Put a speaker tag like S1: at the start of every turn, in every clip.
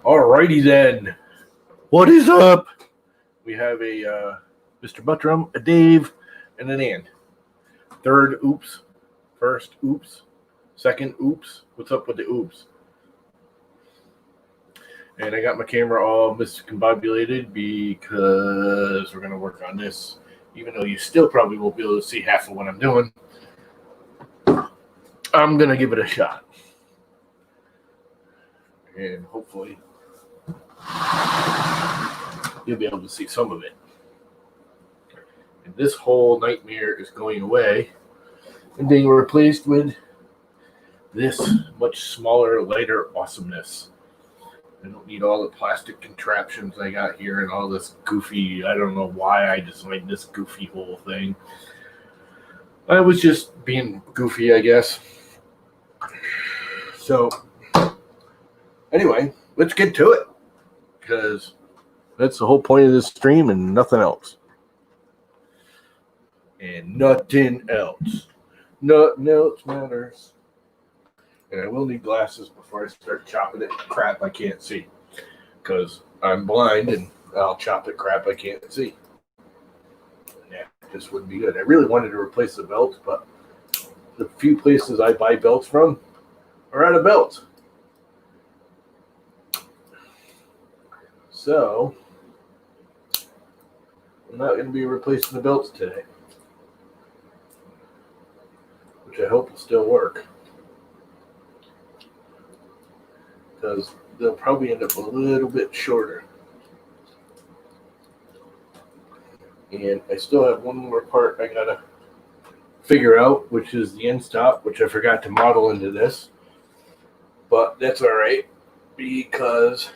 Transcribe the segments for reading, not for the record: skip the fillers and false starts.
S1: Alrighty then. What is up? We have a Mr. Buttram, a Dave, and an Ann. Third oops. First oops. Second oops. What's up with the oops? And I got my camera all miscombobulated because we're going to work on this. Even though you still probably won't be able to see half of what I'm doing. I'm going to give it a shot. And hopefully you'll be able to see some of it. And this whole nightmare is going away and being replaced with this much smaller, lighter awesomeness. I don't need all the plastic contraptions I got here and all this goofy, I don't know why I designed this goofy whole thing. I was just being goofy, I guess. So, anyway, let's get to it. Because that's the whole point of this stream and nothing else. And nothing else. Nothing else matters. And I will need glasses before I start chopping it crap I can't see. Because I'm blind and I'll chop it crap I can't see. Yeah, it just wouldn't be good. I really wanted to replace the belt, but the few places I buy belts from are out of belts. So, I'm not going to be replacing the belts today. Which I hope will still work. Because they'll probably end up a little bit shorter. And I still have one more part I gotta figure out, which is the end stop, which I forgot to model into this. But that's alright, because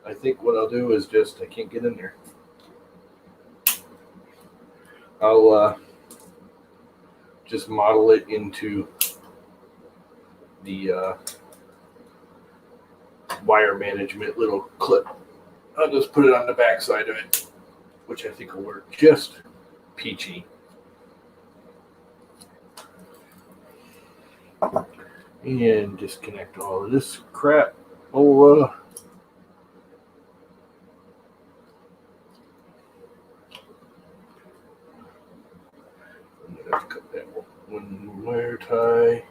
S1: I think what I'll do is I can't get in there. I'll just model it into the wire management little clip. I'll just put it on the back side of it, which I think will work just peachy. And disconnect all of this crap. I'm gonna cut that one wire tie.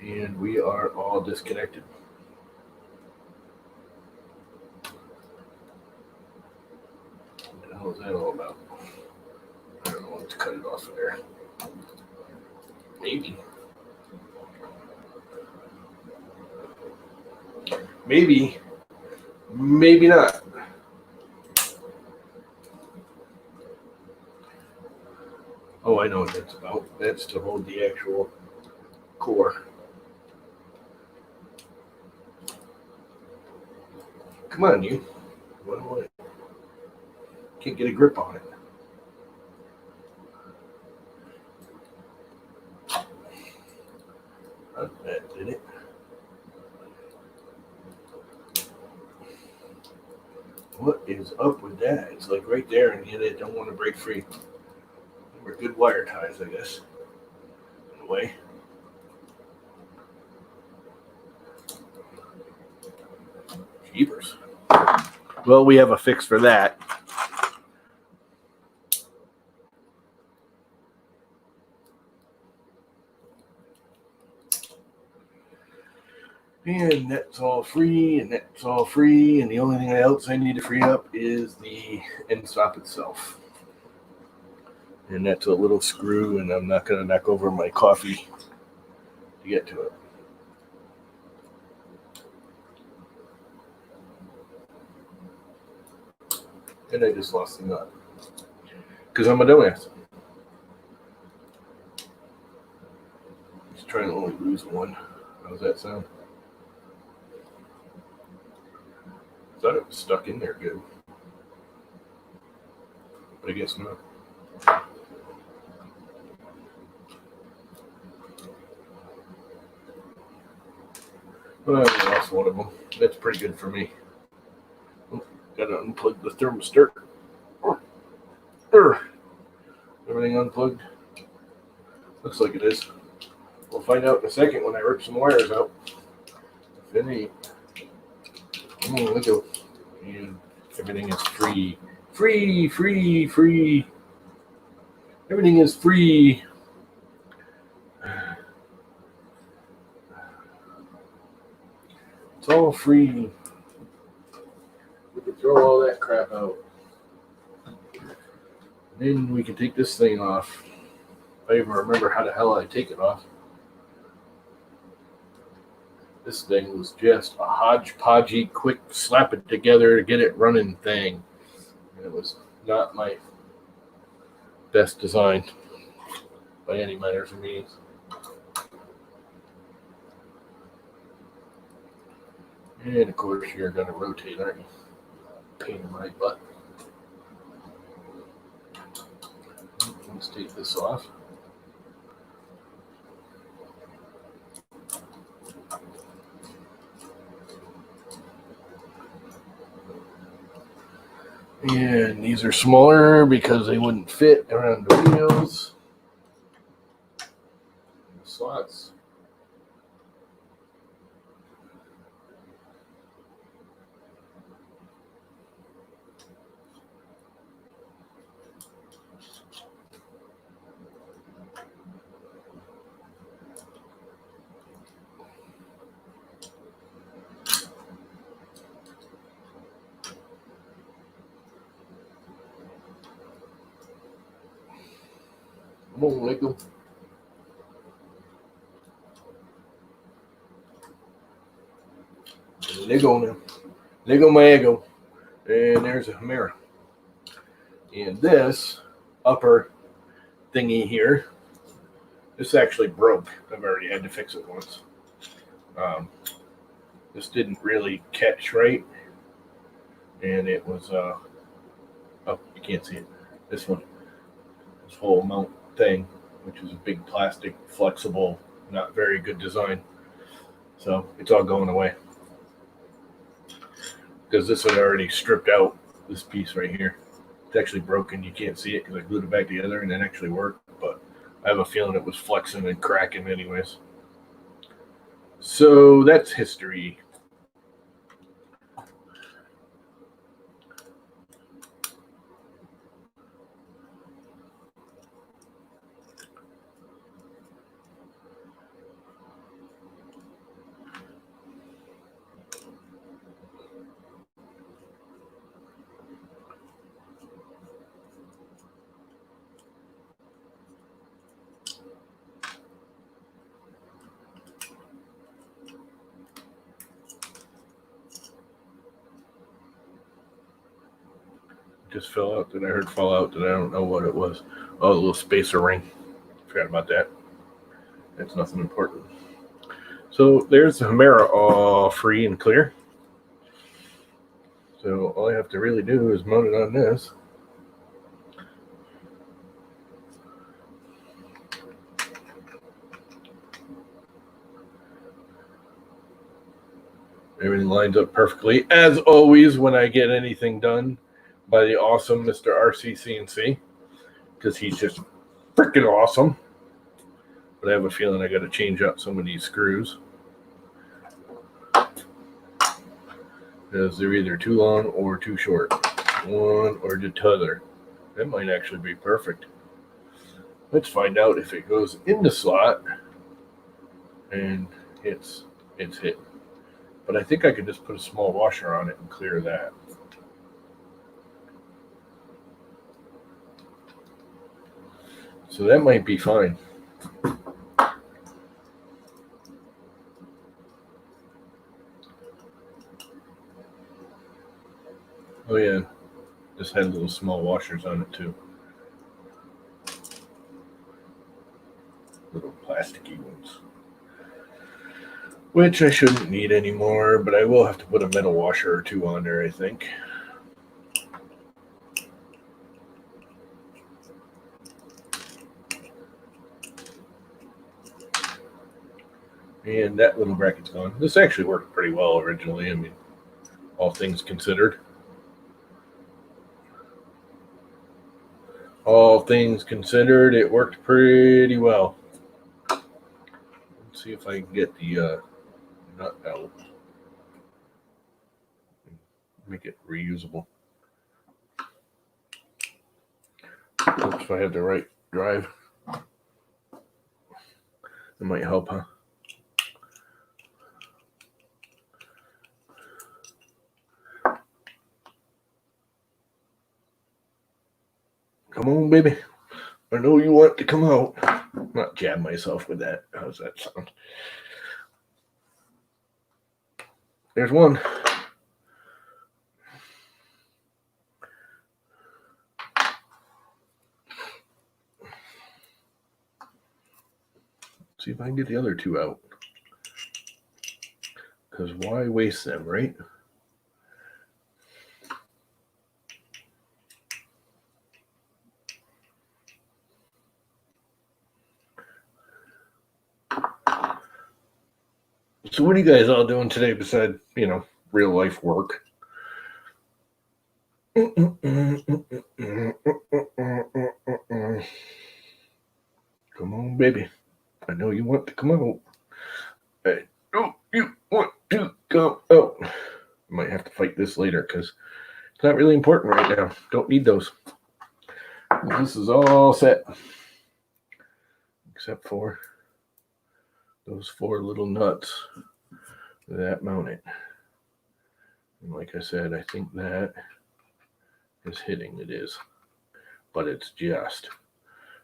S1: And we are all disconnected. What the hell is that all about? I don't know. Let's cut it off of there. Maybe. Maybe. Maybe not. Oh, I know what that's about. That's to hold the actual core. Come on, you. Run away. Can't get a grip on it. That did it. What is up with that? It's like right there, and yet it don't want to break free. We're good wire ties, I guess. In a way. Jeepers. Well, we have a fix for that. And that's all free, and that's all free, and the only thing else I need to free up is the end stop itself. And that's a little screw, and I'm not going to knock over my coffee to get to it. And I just lost the nut. Because I'm a dumbass. Just trying to only lose one. How's that sound? Thought it was stuck in there good. But I guess not. Well, I lost one of them. That's pretty good for me. Gotta unplug the thermostat. Everything unplugged? Looks like it is. We'll find out in a second when I rip some wires out. If any, there we go. And everything is free. Free, free, free. Everything is free. It's all free. We can throw all that crap out. Then we can take this thing off. If I even remember how the hell I take it off. This thing was just a hodgepodgey, quick slap it together to get it running thing. And it was not my best design by any manners or means. And of course you're going to rotate, aren't you? Pain in my butt. Let's take this off. And these are smaller because they wouldn't fit around the wheels. The slots. Come on, Lego. Lego now. Lego my ego. And there's a mirror. And this upper thingy here, this actually broke. I've already had to fix it once. This didn't really catch right. And it was, oh, you can't see it. This one. This whole mount thing, which is a big plastic, flexible, not very good design. So it's all going away. Because this had already stripped out this piece right here. It's actually broken. You can't see it because I glued it back together and it actually worked. But I have a feeling it was flexing and cracking anyways. So that's history. Just fell out. Then I heard fall out. Then I don't know what it was. Oh, the little spacer ring. Forgot about that. That's nothing important. So there's the Humera all free and clear. So all I have to really do is mount it on this. Everything lines up perfectly, as always when I get anything done by the awesome Mr. RCCNC, because he's just freaking awesome. But I have a feeling I got to change out some of these screws, because they're either too long or too short. One or the t'other. That might actually be perfect. Let's find out if it goes in the slot and it's hit. But I think I could just put a small washer on it and clear that. So that might be fine. Oh yeah, this had little small washers on it too. Little plasticky ones. Which I shouldn't need anymore, but I will have to put a metal washer or two on there, I think. And that little bracket's gone. This actually worked pretty well originally, I mean, all things considered. All things considered, it worked pretty well. see if I can get the nut out. Make it reusable. If I have the right drive, it might help, huh? Come on, baby. I know you want to come out. Not jab myself with that. How's that sound? There's one. See if I can get the other two out. Because why waste them, right? So what are you guys all doing today besides, real life work? Come on, baby. I know you want to come out. I know you want to come out. I might have to fight this later because it's not really important right now. Don't need those. This is all set. Except for those 4 little nuts that mount it. And like I said, I think that is hitting. It is. But it's just.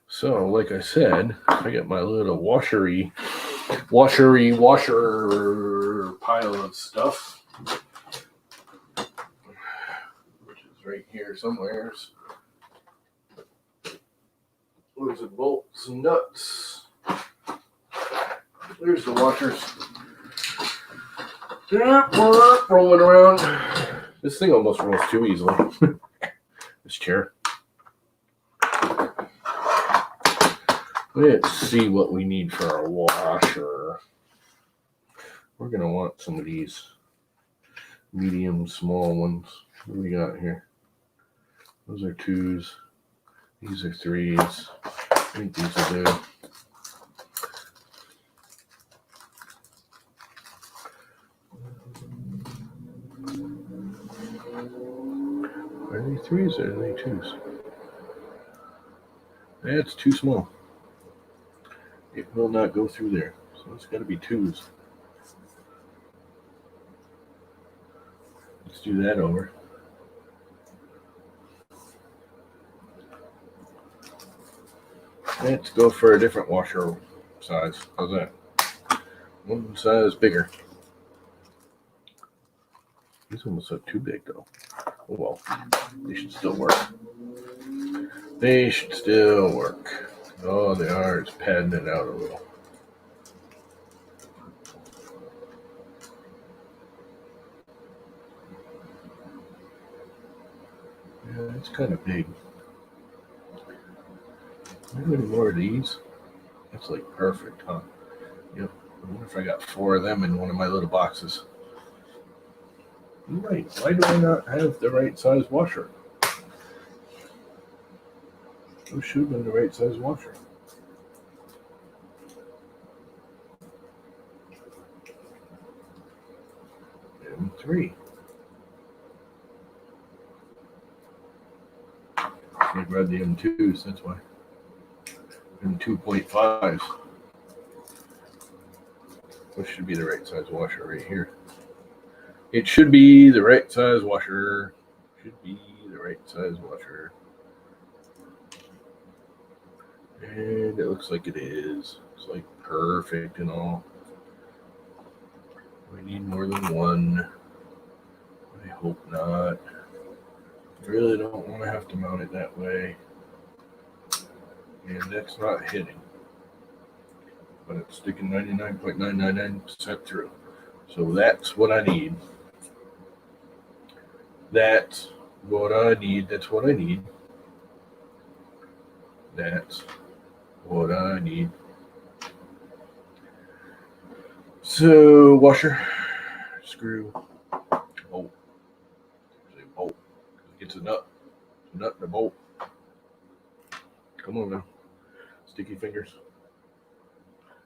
S1: So, like I said, I got my little washer pile of stuff, which is right here somewhere. There's the bolts and nuts. There's the washers. Rolling around. This thing almost rolls too easily. This chair. Let's see what we need for our washer. We're going to want some of these medium, small ones. What do we got here? Those are 2s. These are 3s. I think these will do. Are they 3s or are they 2s? That's too small. It will not go through there. So it's got to be 2s. Let's do that over. Let's go for a different washer size. How's that? One size bigger. These almost look too big though. Oh well, they should still work. They should still work. All they are is padding it out a little. Yeah, it's kind of big. How many more of these? That's like perfect, huh? Yep. I wonder if I got 4 of them in one of my little boxes. You're right. Why do I not have the right size washer? Those should have been the right size washer. M3. I grabbed the M2s, that's why. M2.5s. Which should be the right size washer right here. It should be the right size washer. Should be the right size washer. And it looks like it is. It's like perfect and all. We need more than one. I hope not. I really don't want to have to mount it that way. And that's not hitting. But it's sticking 99.999% through. So that's what I need. That's what I need. That's what I need. That's what I need. So, washer, screw, bolt. Say bolt. It's a nut. It's a nut and a bolt. Come on now. Sticky fingers.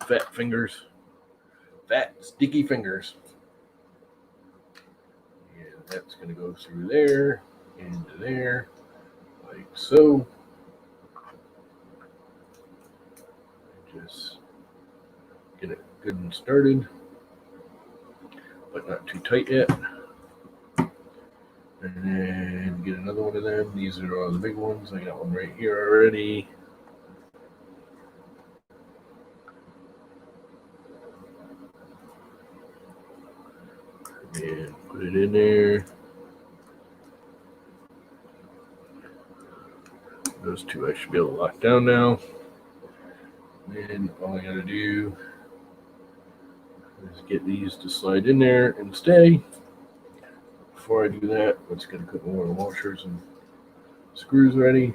S1: Fat fingers. fat, sticky fingers. And that's going to go through there, into there, like so. Just get it good and started, but not too tight yet. And then get another one of them. These are all the big ones. I got one right here already. And put it in there. Those two I should be able to lock down now. And all I gotta do is get these to slide in there and stay. Before I do that, let's get a couple more washers and screws ready.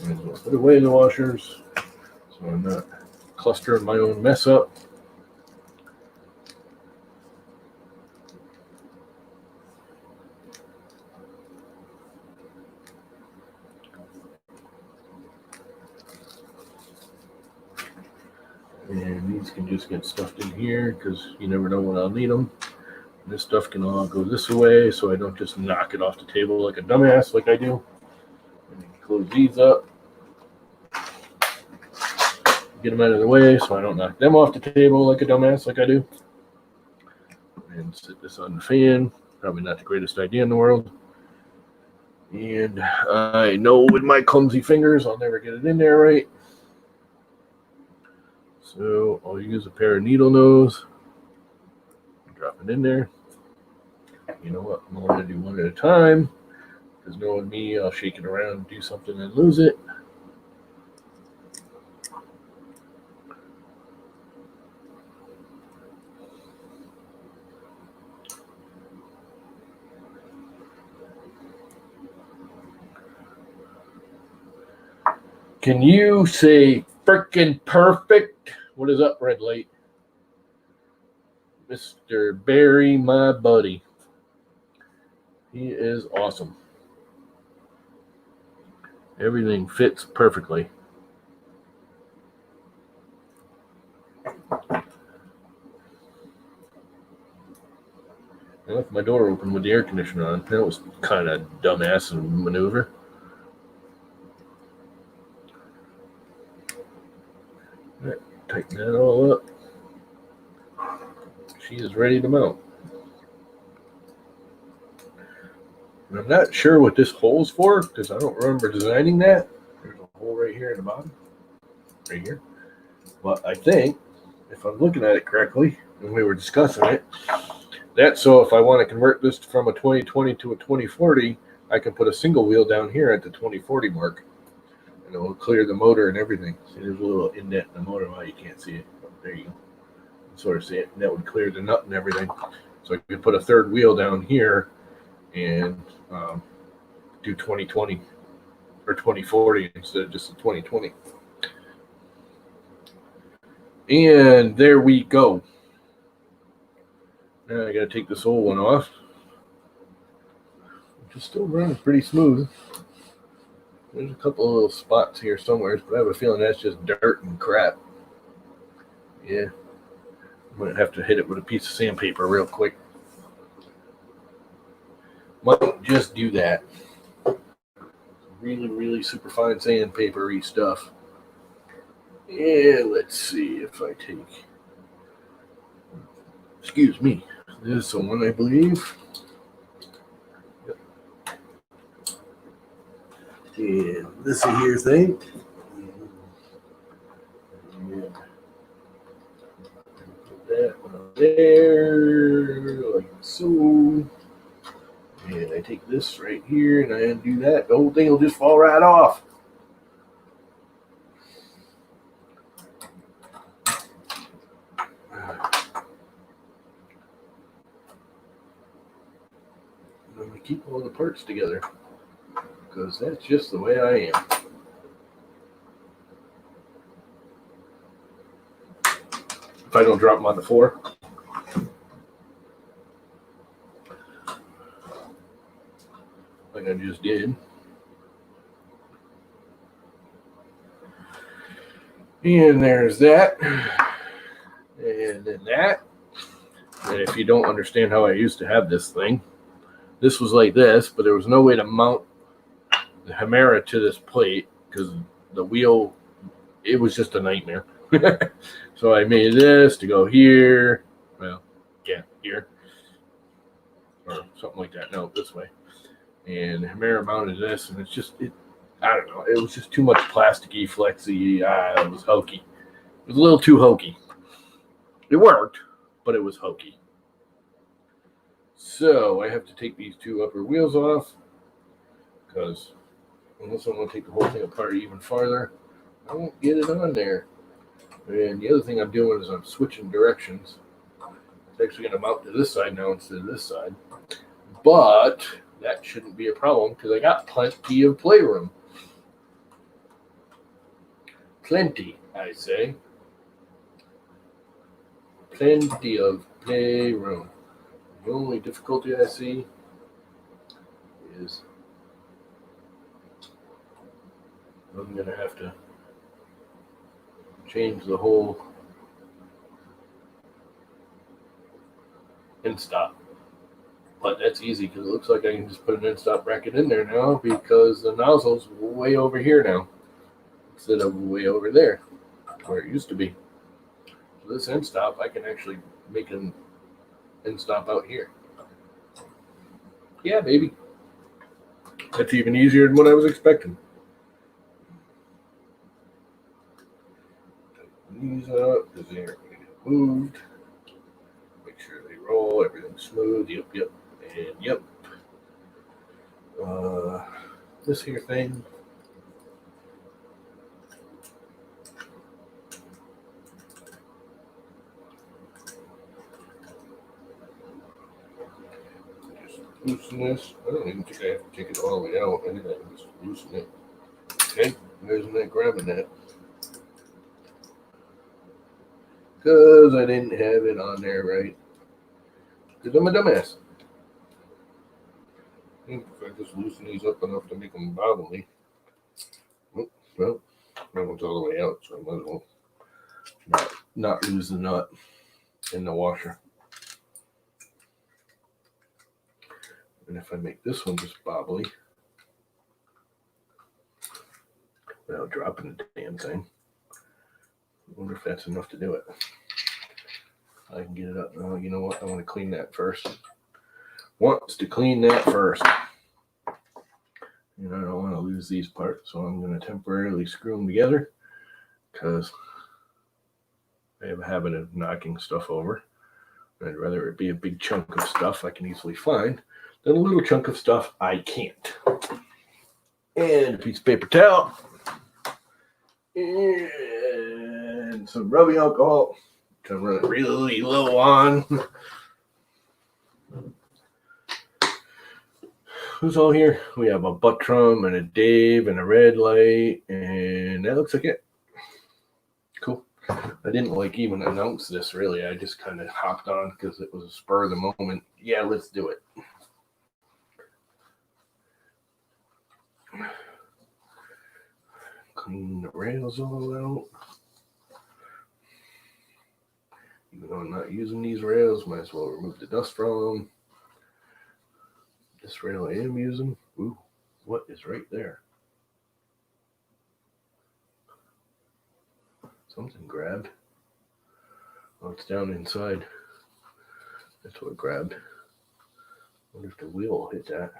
S1: Might as well put away the washers so I'm not clustering my own mess up. And these can just get stuffed in here because you never know when I'll need them. And this stuff can all go this way so I don't just knock it off the table like a dumbass like I do. And close these up. Get them out of the way so I don't knock them off the table like a dumbass like I do. And set this on the fan. Probably not the greatest idea in the world. And I know with my clumsy fingers I'll never get it in there right. So I'll use a pair of needle nose. Drop it in there. You know what? I'm only going to do one at a time. Because knowing me, I'll shake it around, do something, and lose it. Can you say frickin' perfect? What is up, red light? Mr. Barry, my buddy. He is awesome. Everything fits perfectly. I left my door open with the air conditioner on. That was kind of dumbass maneuver. All right, tighten that all up. She is ready to mount. And I'm not sure what this hole's for because I don't remember designing that. There's a hole right here in the bottom, right here. But I think, if I'm looking at it correctly, when we were discussing it, that's so if I want to convert this from a 2020 to a 2040, I can put a single wheel down here at the 2040 mark. And it will clear the motor and everything. See, there's a little indent in the motor. Well, you can't see it. But there you go. Sort of see it. And that would clear the nut and everything. So I could put a third wheel down here and do 2020 or 2040 instead of just a 2020. And there we go. Now I got to take this old one off, which is still running pretty smooth. There's a couple of little spots here somewhere, but I have a feeling that's just dirt and crap. Yeah. I'm going to have to hit it with a piece of sandpaper real quick. Might just do that. Really, really super fine sandpaper-y stuff. And let's see if I take, excuse me, this one I believe. Yep. And this here thing. And put that one there, like so. And I take this right here and I undo that. The whole thing will just fall right off. I'm going to keep all the parts together because that's just the way I am. If I don't drop them on the floor. Like I just did. And there's that. And then that. And if you don't understand how I used to have this thing, this was like this, but there was no way to mount the Hemera to this plate because the wheel, it was just a nightmare. So I made this to go here. Well, yeah, here. Or something like that. No, this way. And Hemera mounted this, and it's just, I don't know. It was just too much plasticky, flexy. It was hokey. It was a little too hokey. It worked, but it was hokey. So I have to take these two upper wheels off because unless I want to take the whole thing apart even farther, I won't get it on there. And the other thing I'm doing is I'm switching directions. It's actually going to mount to this side now instead of this side. But that shouldn't be a problem because I got plenty of playroom. Plenty, I say. Plenty of playroom. The only difficulty I see is I'm going to have to change the whole end stop. But that's easy because it looks like I can just put an end stop bracket in there now because the nozzle's way over here now instead of way over there where it used to be. So this end stop, I can actually make an end stop out here. Yeah, baby. That's even easier than what I was expecting. These up because they're moved. Make sure they roll, everything's smooth. Yep. And yep. This here thing. Just loosen this. I don't even think I have to take it all the way out. I think I can just loosen it. Okay, there's that grabbing that. Because I didn't have it on there right. Because I'm a dumbass. I think if I just loosen these up enough to make them bobbly. Well, that one's all the way out, so I might as well not lose the nut in the washer. And if I make this one just bobbly without dropping the damn thing, I wonder if that's enough to do it. I can get it up. Oh, you know what? I want to clean that first. Wants to clean that first. And I don't want to lose these parts, so I'm going to temporarily screw them together because I have a habit of knocking stuff over. I'd rather it be a big chunk of stuff I can easily find than a little chunk of stuff I can't. And a piece of paper towel. And some rubbing alcohol to run it really low on. Who's all here? We have a Buttram and a Dave and a red light, and that looks like it. Cool. I didn't even announce this really. I just kind of hopped on because it was a spur of the moment. Yeah, let's do it. Clean the rails all out. Even though I'm not using these rails, might as well remove the dust from them. This rail I am using. Ooh, what is right there? Something grabbed. Oh, it's down inside. That's what grabbed. Wonder if the wheel will hit that.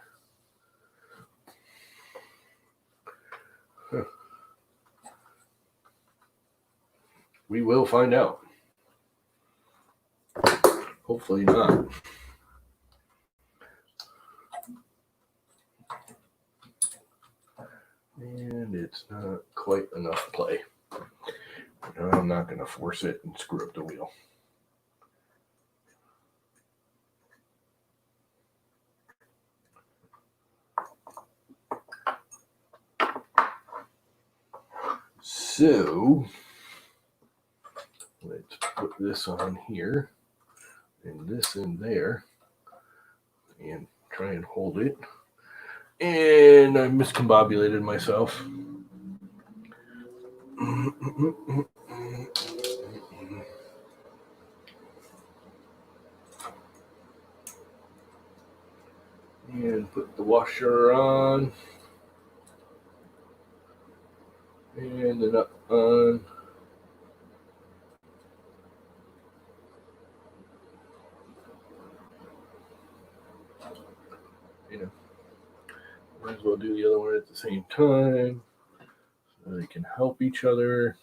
S1: Huh. We will find out. Hopefully not. And it's not quite enough play. I'm not going to force it and screw up the wheel. So let's put this on here and this in there and try and hold it. And I miscombobulated myself. And put the washer on. And the nut on. Might as well do the other one at the same time so they can help each other.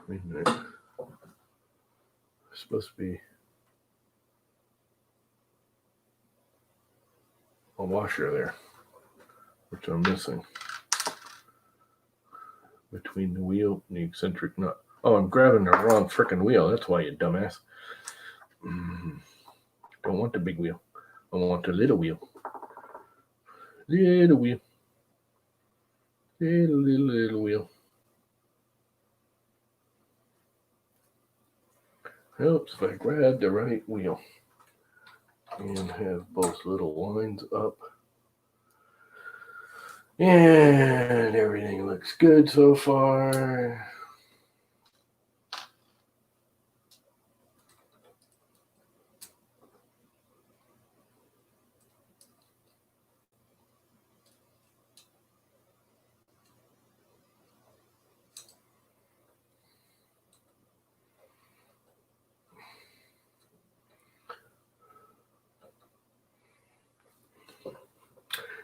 S1: Wait a minute. It's supposed to be a washer there, which I'm missing between the wheel and the eccentric nut. Oh, I'm grabbing the wrong frickin' wheel. That's why, you dumbass. Don't want the big wheel. I want the little wheel. Little wheel. Little wheel. Helps if I grab the right wheel and have both little lines up. And everything looks good so far.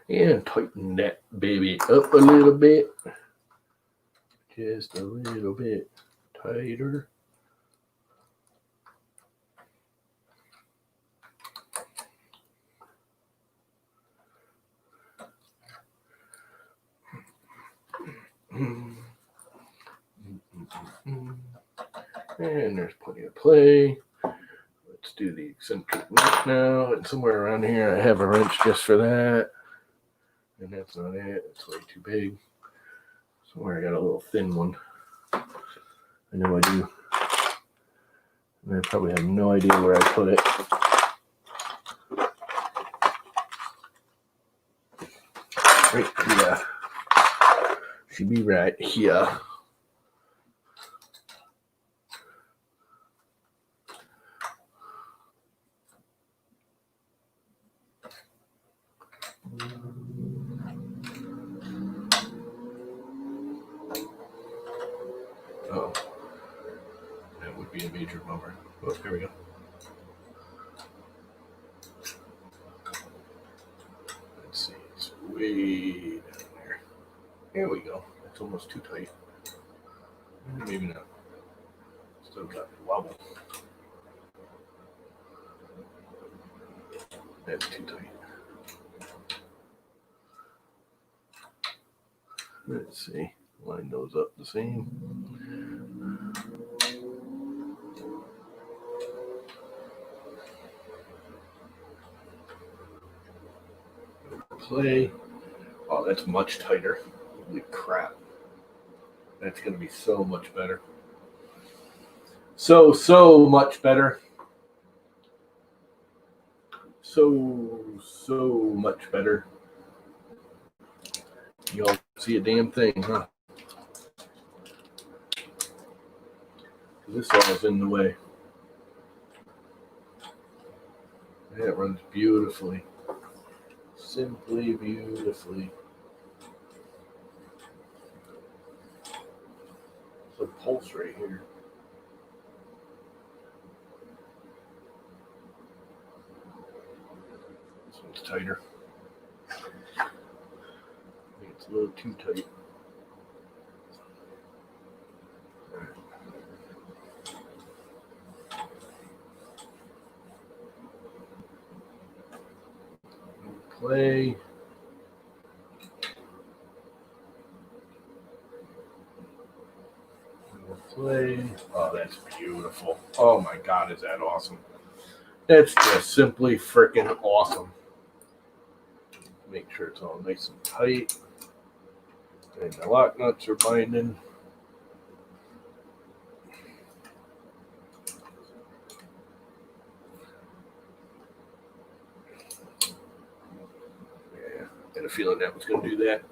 S1: And tighten that baby up a little bit. Just a little bit tighter. And there's plenty of play. Let's do the eccentric nut now. And somewhere around here I have a wrench just for that. And that's not it. It's way too big. Somewhere I got a little thin one. I know I do. And I probably have no idea where I put it. Right here. Should be right here. Oh, that would be a major bummer. Oh, here we go. Let's see, it's way down there. There we go. That's almost too tight. Maybe not. Still got wobble. That's too tight. Let's see. Line those up the same. Play. Oh, that's much tighter. Holy crap. That's going to be so much better. So much better. So much better. Y'all see a damn thing, huh? This all is in the way. It runs beautifully. Simply beautifully. It's a pulse right here. This one's tighter. I think it's a little too tight. Play. Play. Oh, that's beautiful. Oh my God, is that awesome? That's just simply freaking awesome. Make sure it's all nice and tight. And the lock nuts are binding. Yeah, I had a feeling that was going to do that.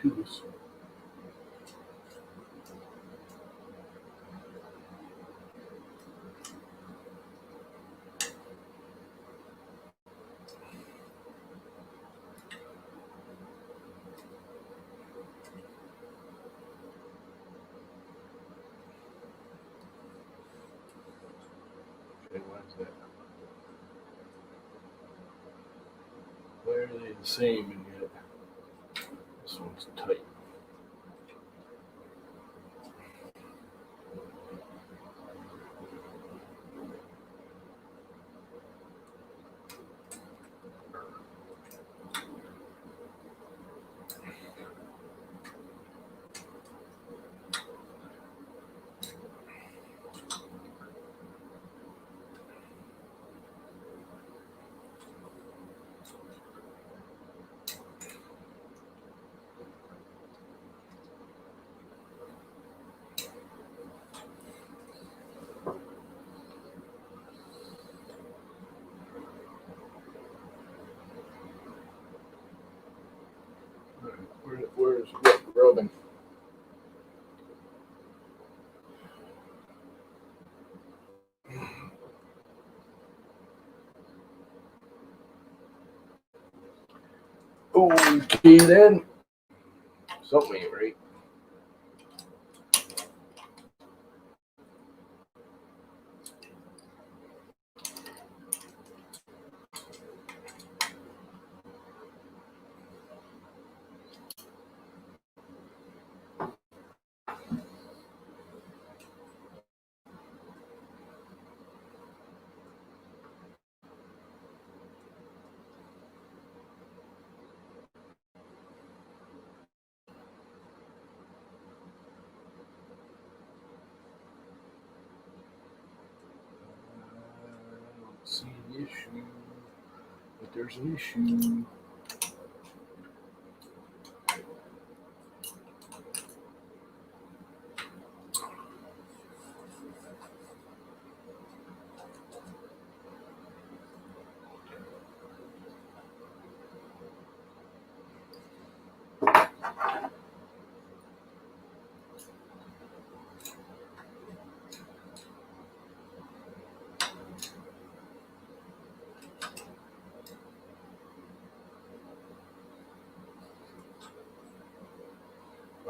S1: Tools. Okay, why is that? Why are they the same and yet this one's tight? Where's what rubbing? Okay then. Something ain't right. I don't see the issue, but there's an issue.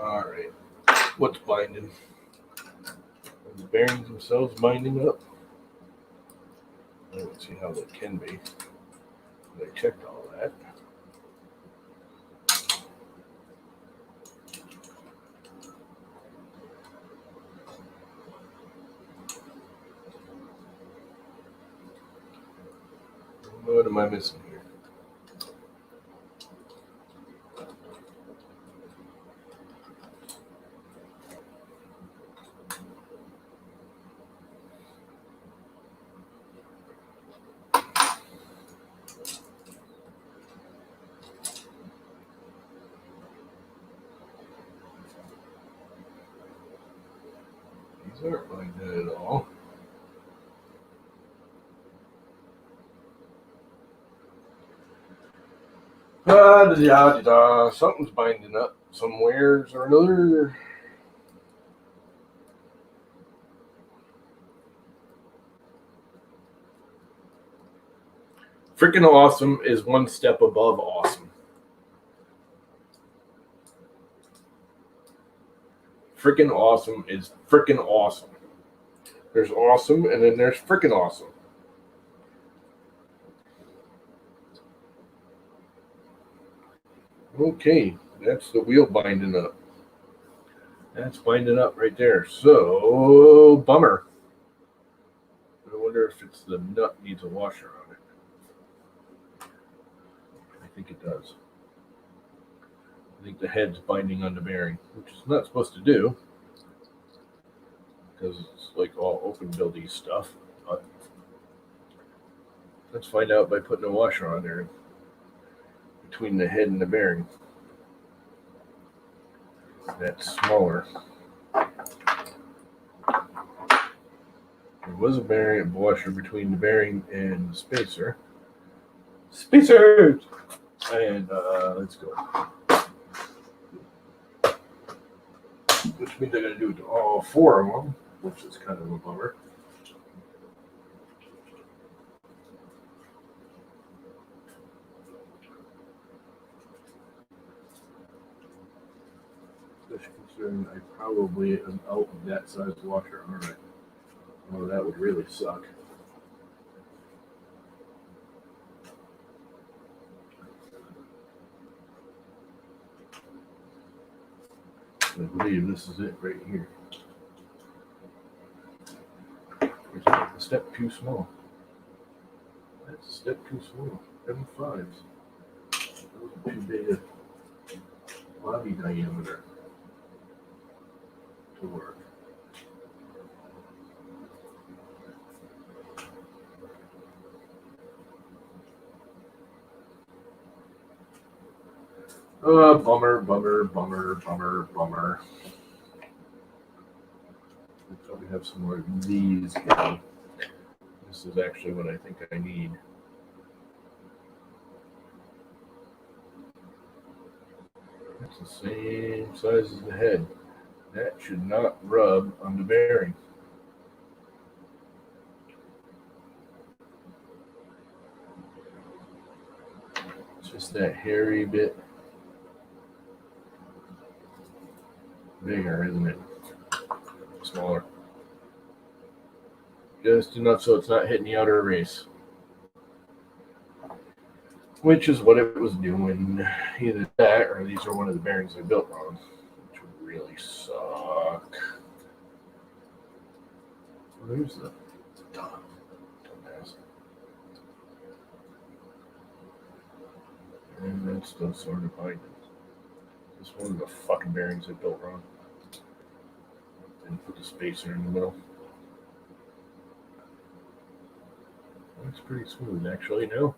S1: All right, what's binding? Are the bearings themselves binding up? I don't see how that can be. I checked all that. What am I missing here? These aren't binding at all. Something's binding up somewheres or another. Freaking awesome is one step above awesome. Freaking awesome is freaking awesome. There's awesome and then there's freaking awesome. Okay, that's the wheel binding up. That's binding up right there. So, bummer. I wonder if it's the nut needs a washer on it. I think it does. I think the head's binding on the bearing, which is not supposed to do, because it's like all open buildy stuff. But let's find out by putting a washer on there between the head and the bearing. That's smaller. There was a bearing washer between the bearing and the spacer. Spacers! And let's go. Which means I got to do it to all 4 of them, which is kind of a bummer. Especially considering I probably am out of that size washer, aren't I? Oh, that would really suck. I believe this is it right here. It's a step too small. That's a step too small. M5s. Those are too big a body diameter to work. Bummer. We probably have some more of these here. This is actually what I think I need. It's the same size as the head. That should not rub on the bearing. It's just that hairy bit bigger, isn't it? Smaller. Just enough so it's not hitting the outer erase. Which is what it was doing. Either that or these are one of the bearings I built wrong. Which would really suck. Where's the dumbass? And that's still sort of binding. This one of the fucking bearings I built wrong. Didn't put the spacer in the middle. Looks pretty smooth actually now.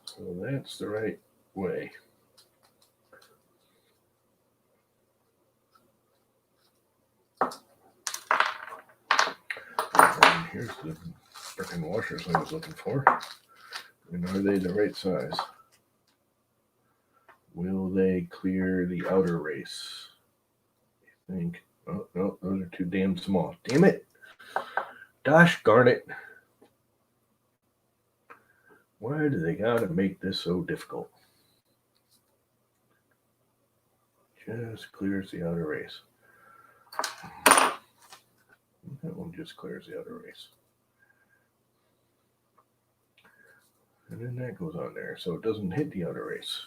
S1: So that's the right way. And here's the freaking washers I was looking for. And are they the right size? Will they clear the outer race? I think. Oh, no, those are too damn small. Damn it. Gosh darn it. Why do they gotta make this so difficult? Just clears the outer race. That one just clears the outer race. And then that goes on there, so it doesn't hit the outer race.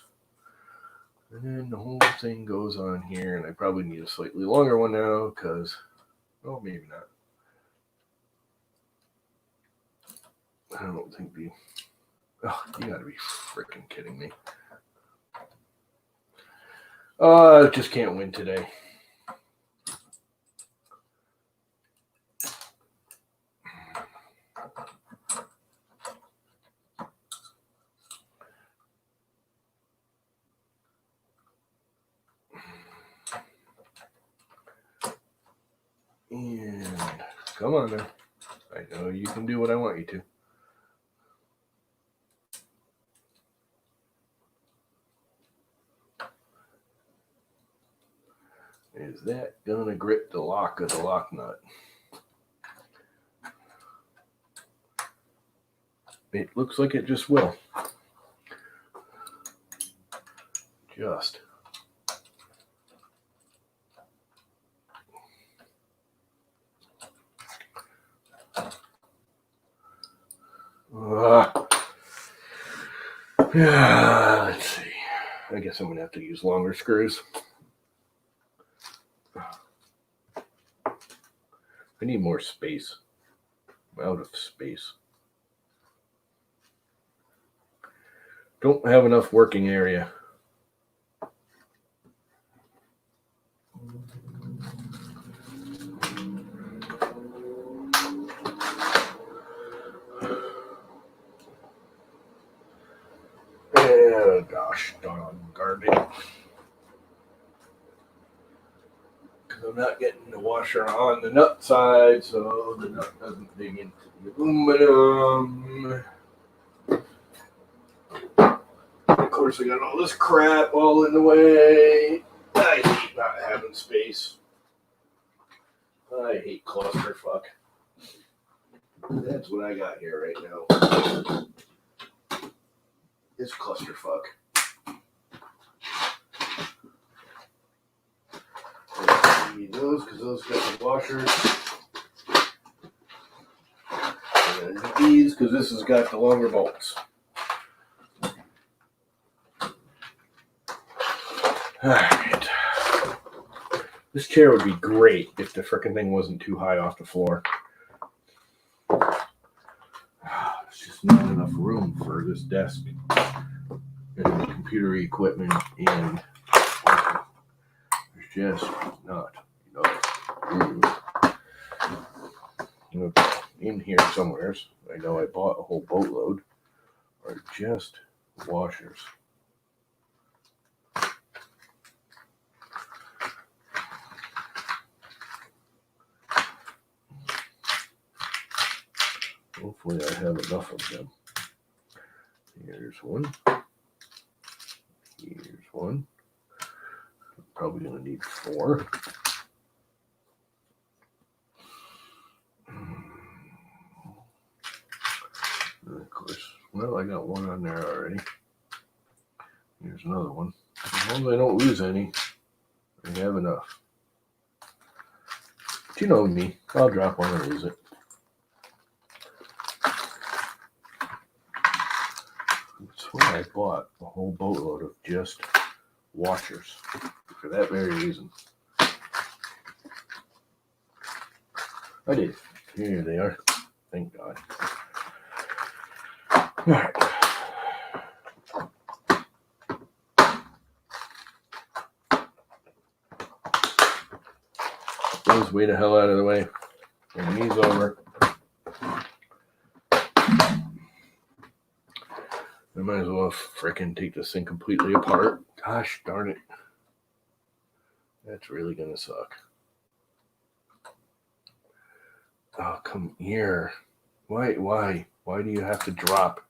S1: And then the whole thing goes on here, and I probably need a slightly longer one now, because, well, maybe not. I don't think the... Oh, you gotta be freaking kidding me. I just can't win today. And come on now. I know you can do what I want you to. Is that gonna grip the lock of the lock nut? It looks like it just will. Just. Let's see. I guess I'm going to have to use longer screws. I need more space. I'm out of space. Don't have enough working area. Oh, gosh, darn it. Because I'm not getting the washer on the nut side, so the nut doesn't dig into the aluminum. Of course, I got all this crap all in the way. I hate not having space. I hate clusterfuck. That's what I got here right now. It's clusterfuck. I need those because those got the washers. And these because this has got the longer bolts. Alright. This chair would be great if the frickin' thing wasn't too high off the floor. There's just not enough room for this desk and computer equipment, and there's just not enough room. In here somewhere, I know I bought a whole boatload, are just washers. Hopefully I have enough of them. Here's one. Here's one. Probably going to need 4. And of course, well, I got one on there already. Here's another one. As long as I don't lose any, I have enough. But you know me, I'll drop one and lose it. That's why I bought a whole boatload of just washers, for that very reason. I did. Here they are. Thank God. All right. Those way the hell out of the way. Bring these over. I might as well frickin' take this thing completely apart. Gosh darn it. That's really gonna suck. Oh, come here. Why do you have to drop?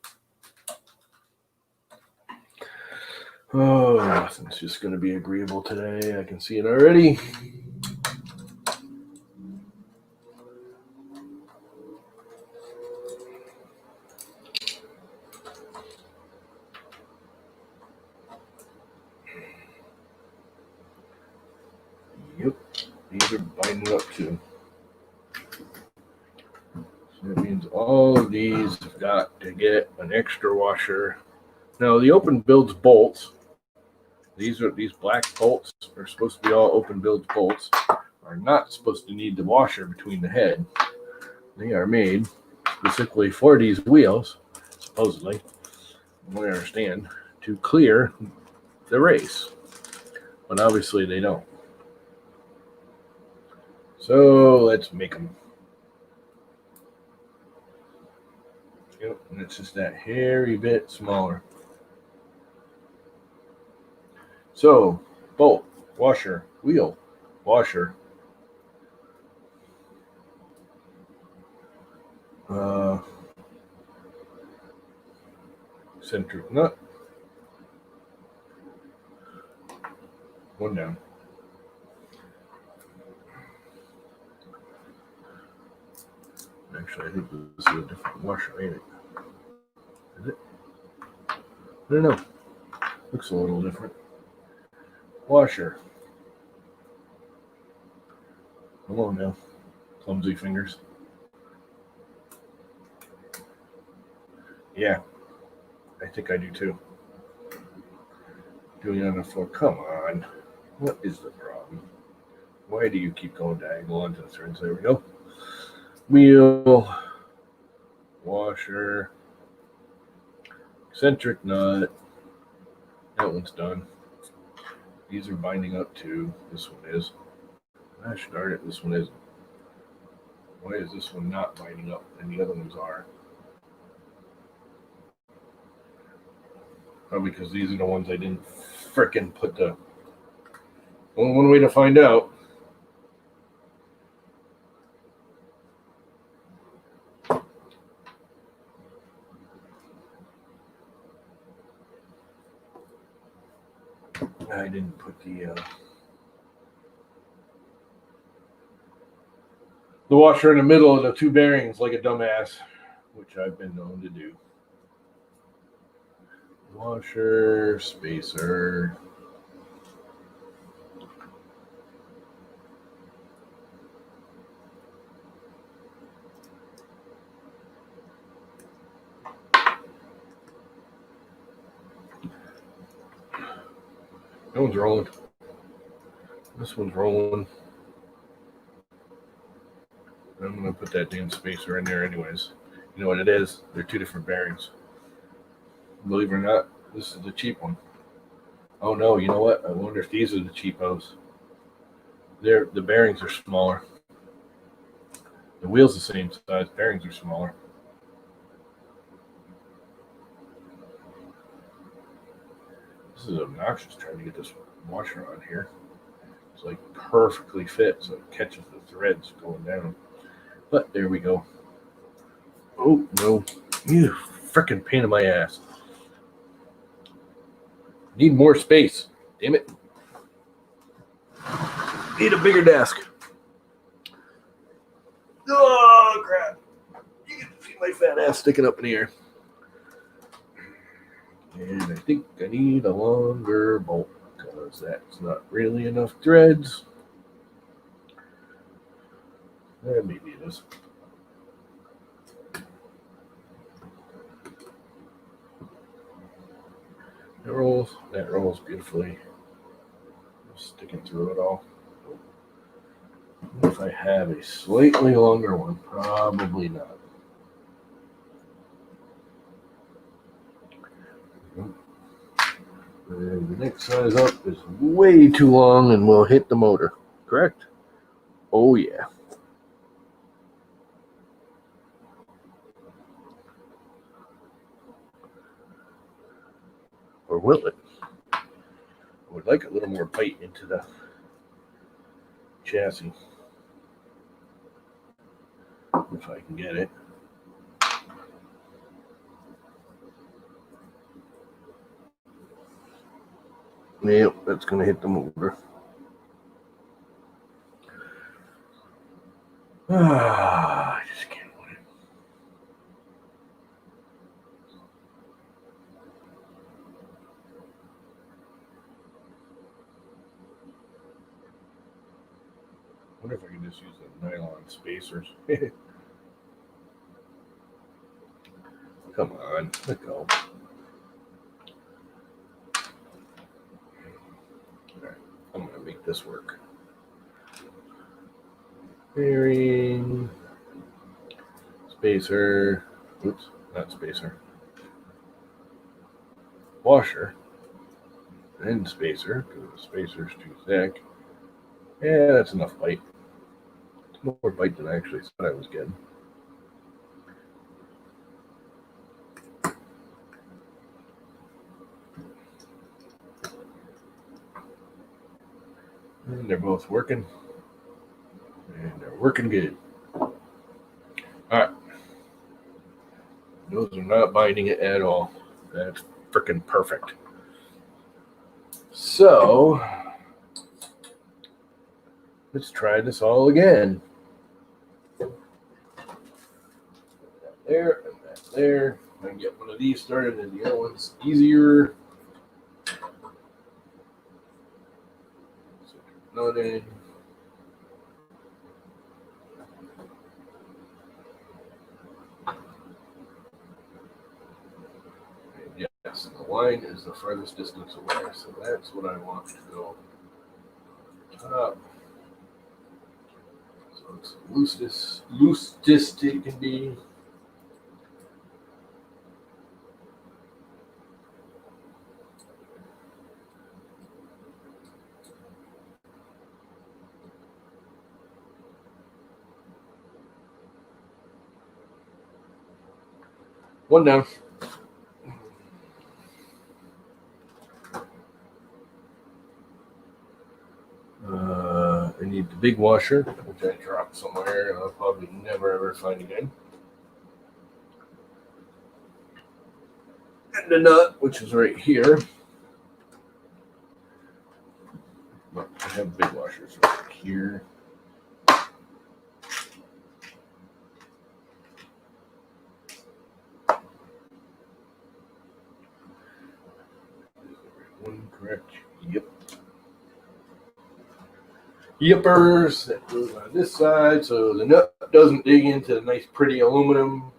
S1: Oh, nothing's just gonna be agreeable today. I can see it already. Yep, these are binding up too. So that means all of these have got to get an extra washer. Now the open builds bolts. These black bolts are supposed to be all open builds bolts. Are not supposed to need the washer between the head. They are made specifically for these wheels, supposedly, from what I understand, to clear the race. But obviously they don't. So let's make them. Yep, and it's just that hairy bit smaller. So, bolt, washer, wheel, washer. Center nut. One down. Actually, I think this is a different washer, ain't it? Is it? I don't know. Looks a little different. Washer. Come on now. Clumsy fingers. Yeah. I think I do too. Doing it on the floor. Come on. What is the problem? Why do you keep going diagonal onto the threads? There we go. Wheel. washer, eccentric nut. That one's done. These are binding up too. This one is. Gosh darn it, this one isn't. Why is this one not binding up and the other ones are? Probably because these are the ones I didn't frickin' put the... Only one way to find out. I didn't put the washer in the middle of the two bearings like a dumbass, which I've been known to do. Washer, spacer. That one's rolling. This one's rolling. I'm going to put that damn spacer in there anyways. You know what it is? They're two different bearings. Believe it or not, this is the cheap one. Oh no, you know what? I wonder if these are the cheapos. The bearings are smaller. The wheel's the same size, bearings are smaller. This is obnoxious trying to get this washer on here. It's like perfectly fit so it catches the threads going down. But there we go. Oh no, you freaking pain in my ass. Need more space. Damn it. Need a bigger desk. Oh crap. You can see my fat ass sticking up in the air. And I think I need a longer bolt because that's not really enough threads. Maybe it is. That rolls beautifully. I'm sticking through it all. If I have a slightly longer one, probably not. And the next size up is way too long and will hit the motor, correct? Oh yeah. Or will it? I would like a little more bite into the chassis. If I can get it. Yep, that's going to hit the motor. I just can't win. I wonder if I can just use the nylon spacers. Come on, let go. Alright, I'm going to make this work. Bearing, spacer, oops, not spacer, washer, and spacer, because the spacer's too thick. Yeah, that's enough bite. It's more bite than I actually thought I was getting. And they're both working. And they're working good. Alright. Those are not binding it at all. That's freaking perfect. So, let's try this all again. There, and that there. I can get one of these started and the other one's easier. So, nut in. Yes, the line is the farthest distance away, so that's what I want to go top. So it's loosest it can be. One down. I need the big washer, which I dropped somewhere and I'll probably never ever find again. And the nut, which is right here. Look, I have big washers right here. One correct. Yep. Yippers. That goes on this side, so the nut doesn't dig into the nice, pretty aluminum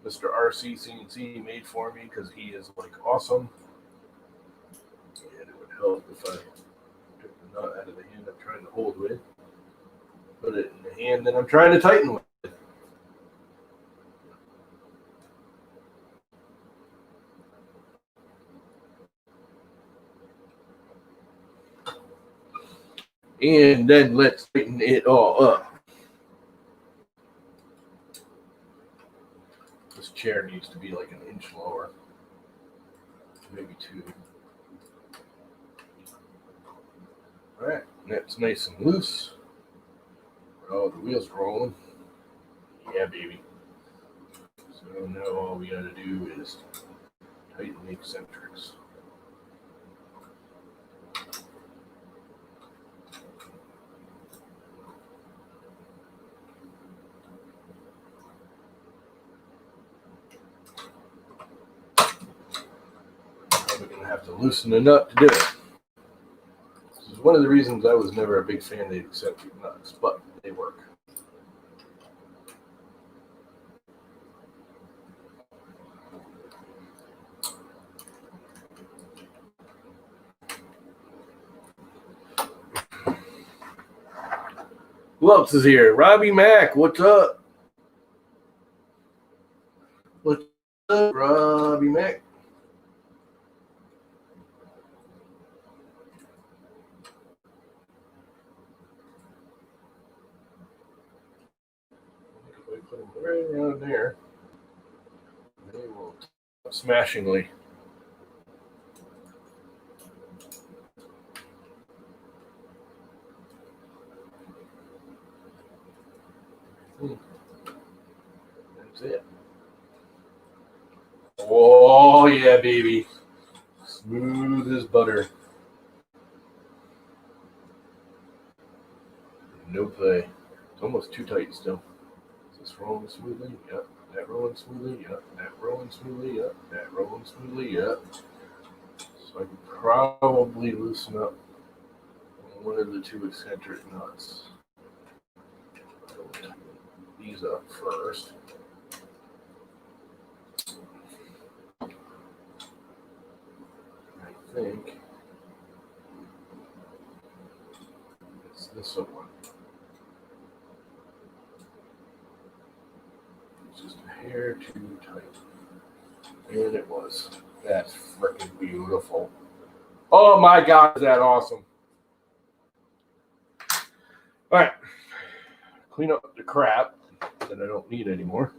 S1: Mr. RCCNC made for me because he is like awesome. And it would help if I took the nut out of the hand I'm trying to hold with, put it in the hand that I'm trying to tighten with. And then let's tighten it all up. This chair needs to be like an inch lower, maybe 2. All right, that's nice and loose. Oh, the wheels are rolling. Yeah, baby. So now all we got to do is tighten the eccentrics. We're going to have to loosen the nut to do it. This is one of the reasons I was never a big fan of the eccentric nuts, but they work. Who else is here? Robbie Mack, what's up? What's up, Robbie Mack? If I put them right around there, they will smashingly. That's it. Oh, yeah, baby. Smooth as butter. No play. It's almost too tight still. Is this rolling smoothly? Yep. That rolling smoothly? Yep. That rolling smoothly? Yep. That rolling smoothly? Yep. So I can probably loosen up one of the 2 eccentric nuts. I'll tighten these up first. I think it's this one. It's just a hair too tight. And it was. That's freaking beautiful. Oh my God, is that awesome. All right. Clean up the crap that I don't need anymore.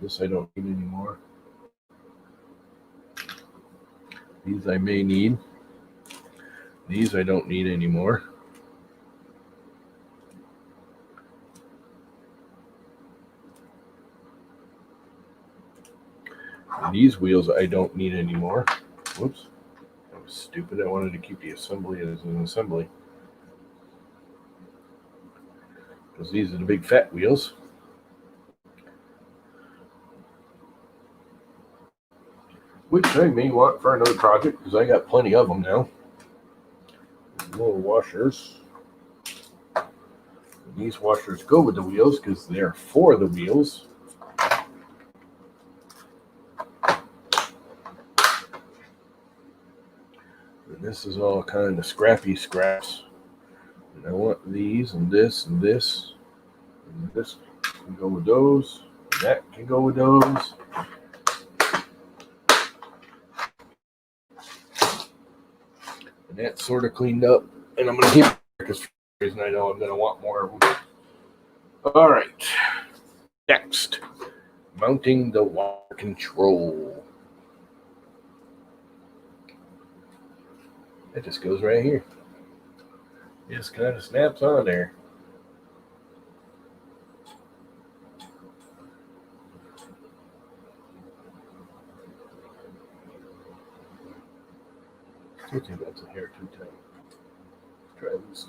S1: This I don't need anymore. These I may need. These I don't need anymore. These wheels I don't need anymore. Whoops. That was stupid. I wanted to keep the assembly as an assembly. Because these are the big fat wheels. Which I may want for another project because I got plenty of them now. Little washers. These washers go with the wheels because they're for the wheels. And this is all kind of scrappy scraps. And I want these and this and this. And this can go with those. And that can go with those. And that's sort of cleaned up. And I'm going to keep it because for some reason I know I'm going to want more of them. All right. Next, mounting the water control. It just goes right here. It just kind of snaps on there. I think that's a hair too tight. Try this.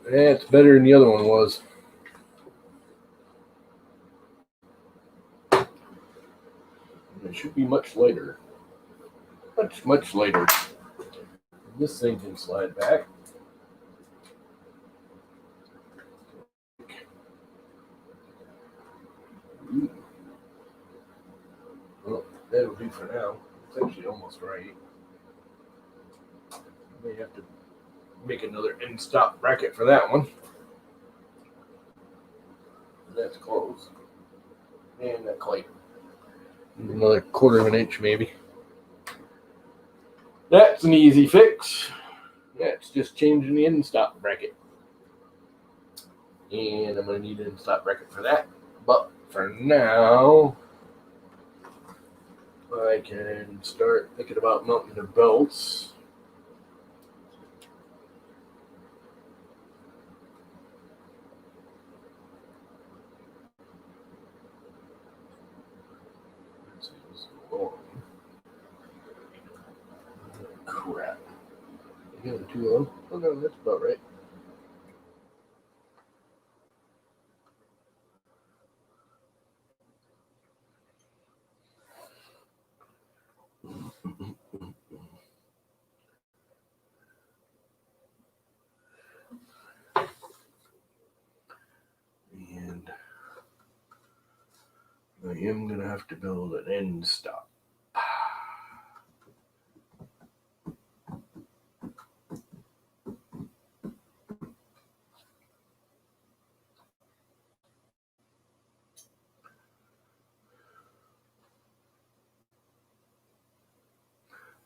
S1: It's better than the other one was. It should be much lighter. Much lighter. This thing can slide back. Well, that'll do for now. It's actually almost right. May have to make another end stop bracket for that one. That's close. And not quite. Another 1/4 of an inch maybe. That's an easy fix. That's just changing the end stop bracket. And I'm going to need an end stop bracket for that. But for now, I can start thinking about mounting the belts. Crap. You got too low? Oh no, that's about right. And I am going to have to build an end stop.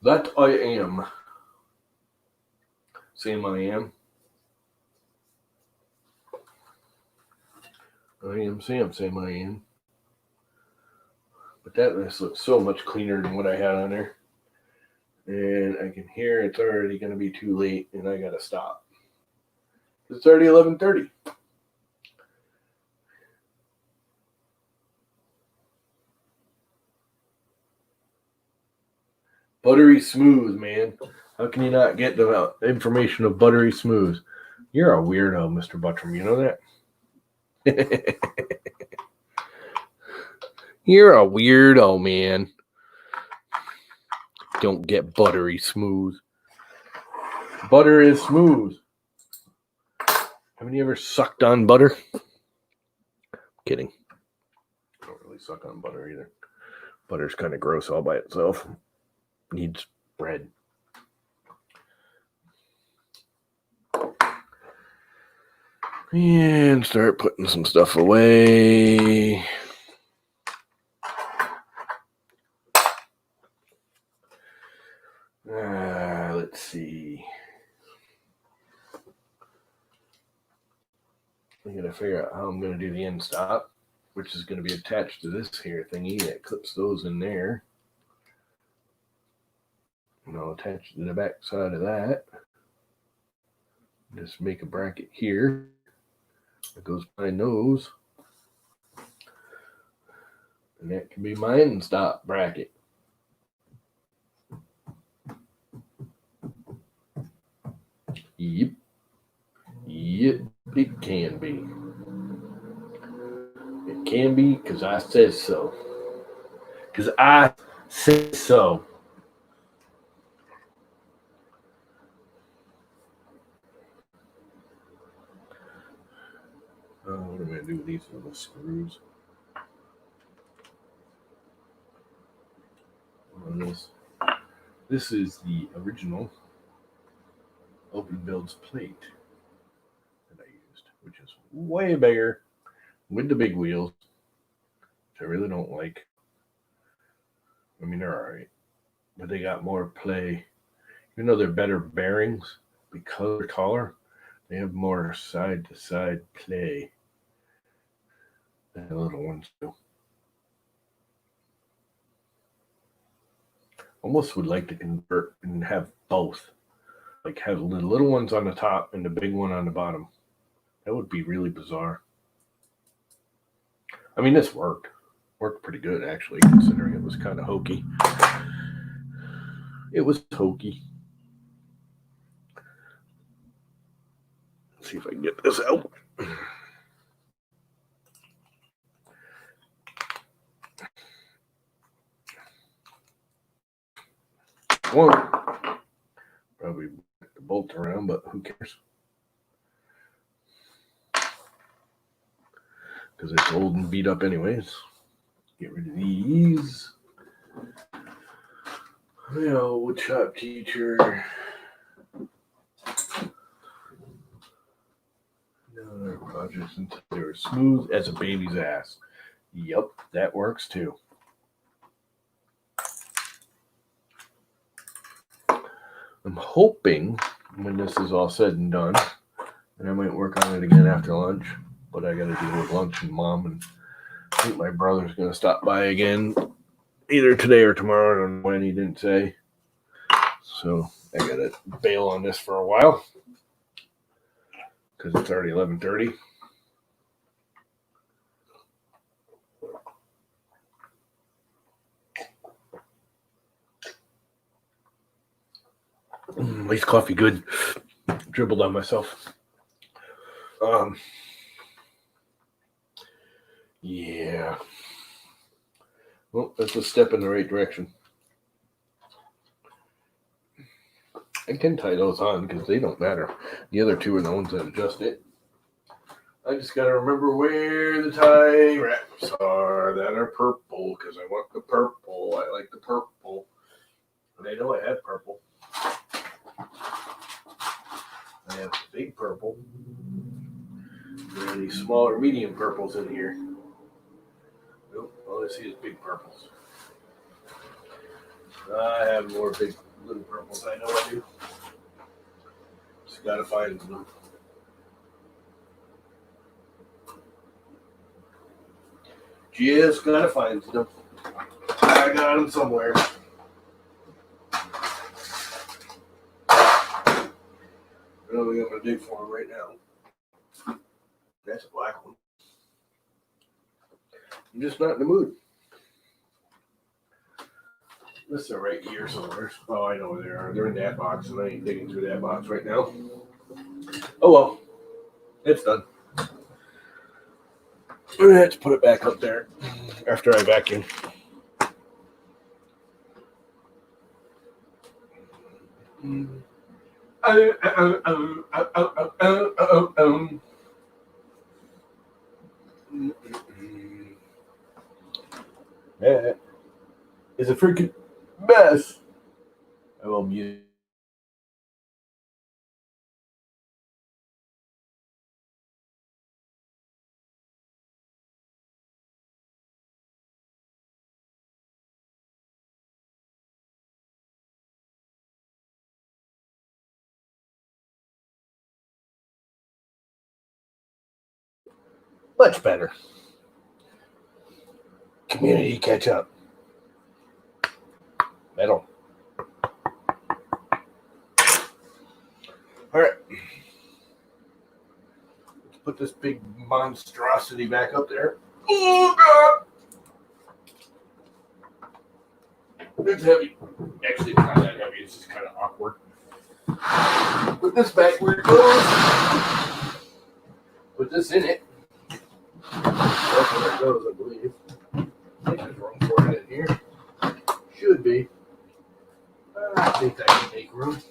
S1: That I am. Same I am. I am Sam, same I am. But that looks so much cleaner than what I had on there. And I can hear it's already going to be too late and I got to stop. It's already 11:30. Buttery smooth, man. How can you not get the information of buttery smooth? You're a weirdo, Mr. Buttram. You know that? You're a weirdo, man. Don't get buttery smooth. Butter is smooth. Haven't you ever sucked on butter? Kidding. I don't really suck on butter either. Butter's kind of gross all by itself. Needs bread. And start putting some stuff away. Let's see. I gotta figure out how I'm gonna do the end stop, which is gonna be attached to this here thingy that clips those in there. And I'll attach it to the back side of that. Just make a bracket here that goes behind those. And that can be my end stop bracket. Yep. Yep, it can be. It can be because I said so. Because I said so. What am I going to do with these little screws? On this. This is the original Open Builds plate that I used. which is way bigger with the big wheels, which I really don't like. I mean, they're all right, but they got more play. Even though they're better bearings because they're taller, they have more side-to-side play than the little ones do. Almost would like to convert and have both. Like have the little ones on the top and the big one on the bottom. That would be really bizarre. I mean, this worked. Worked pretty good, actually, considering it was kind of hokey. It was hokey. Let's see if I can get this out. One, probably the bolt around, but who cares? Because it's old and beat up anyways. Get rid of these. The wood shop teacher. No projects until they were smooth as a baby's ass. Yep, that works too. I'm hoping when this is all said and done, and I might work on it again after lunch, but I got to deal with lunch and Mom, and I think my brother's going to stop by again either today or tomorrow. I don't know when, he didn't say. So I got to bail on this for a while because it's already 11:30. Iced coffee, good. Dribbled on myself. Yeah. Well, that's a step in the right direction. I can tie those on because they don't matter. The other two are the ones that adjust it. I just got to remember where the tie wraps are that are purple because I want the purple. I like the purple. And I know I have purple. I have big purple. There are these smaller, medium purples in here. Nope, all I see is big purples. I have more big little purples. I know I do. Just gotta find them. Just gotta find them. I got them somewhere. I don't know what I'm gonna do for them right now. That's a black one. I'm just not in the mood. This are right here somewhere. Oh, I know where they are. They're in that box, and I ain't digging through that box right now. Oh well, it's done. I'm gonna have to put it back up there after I vacuum. That is a freaking mess. I will mute. Much better. Community catch up. Metal. All right. Let's put this big monstrosity back up there. Oh, God. It's heavy. Actually, it's not that heavy. It's just kind of awkward. Put this back where it goes. Put this in it. That's where it goes, I believe. I think there's room for it in here. Should be. I think that can make room.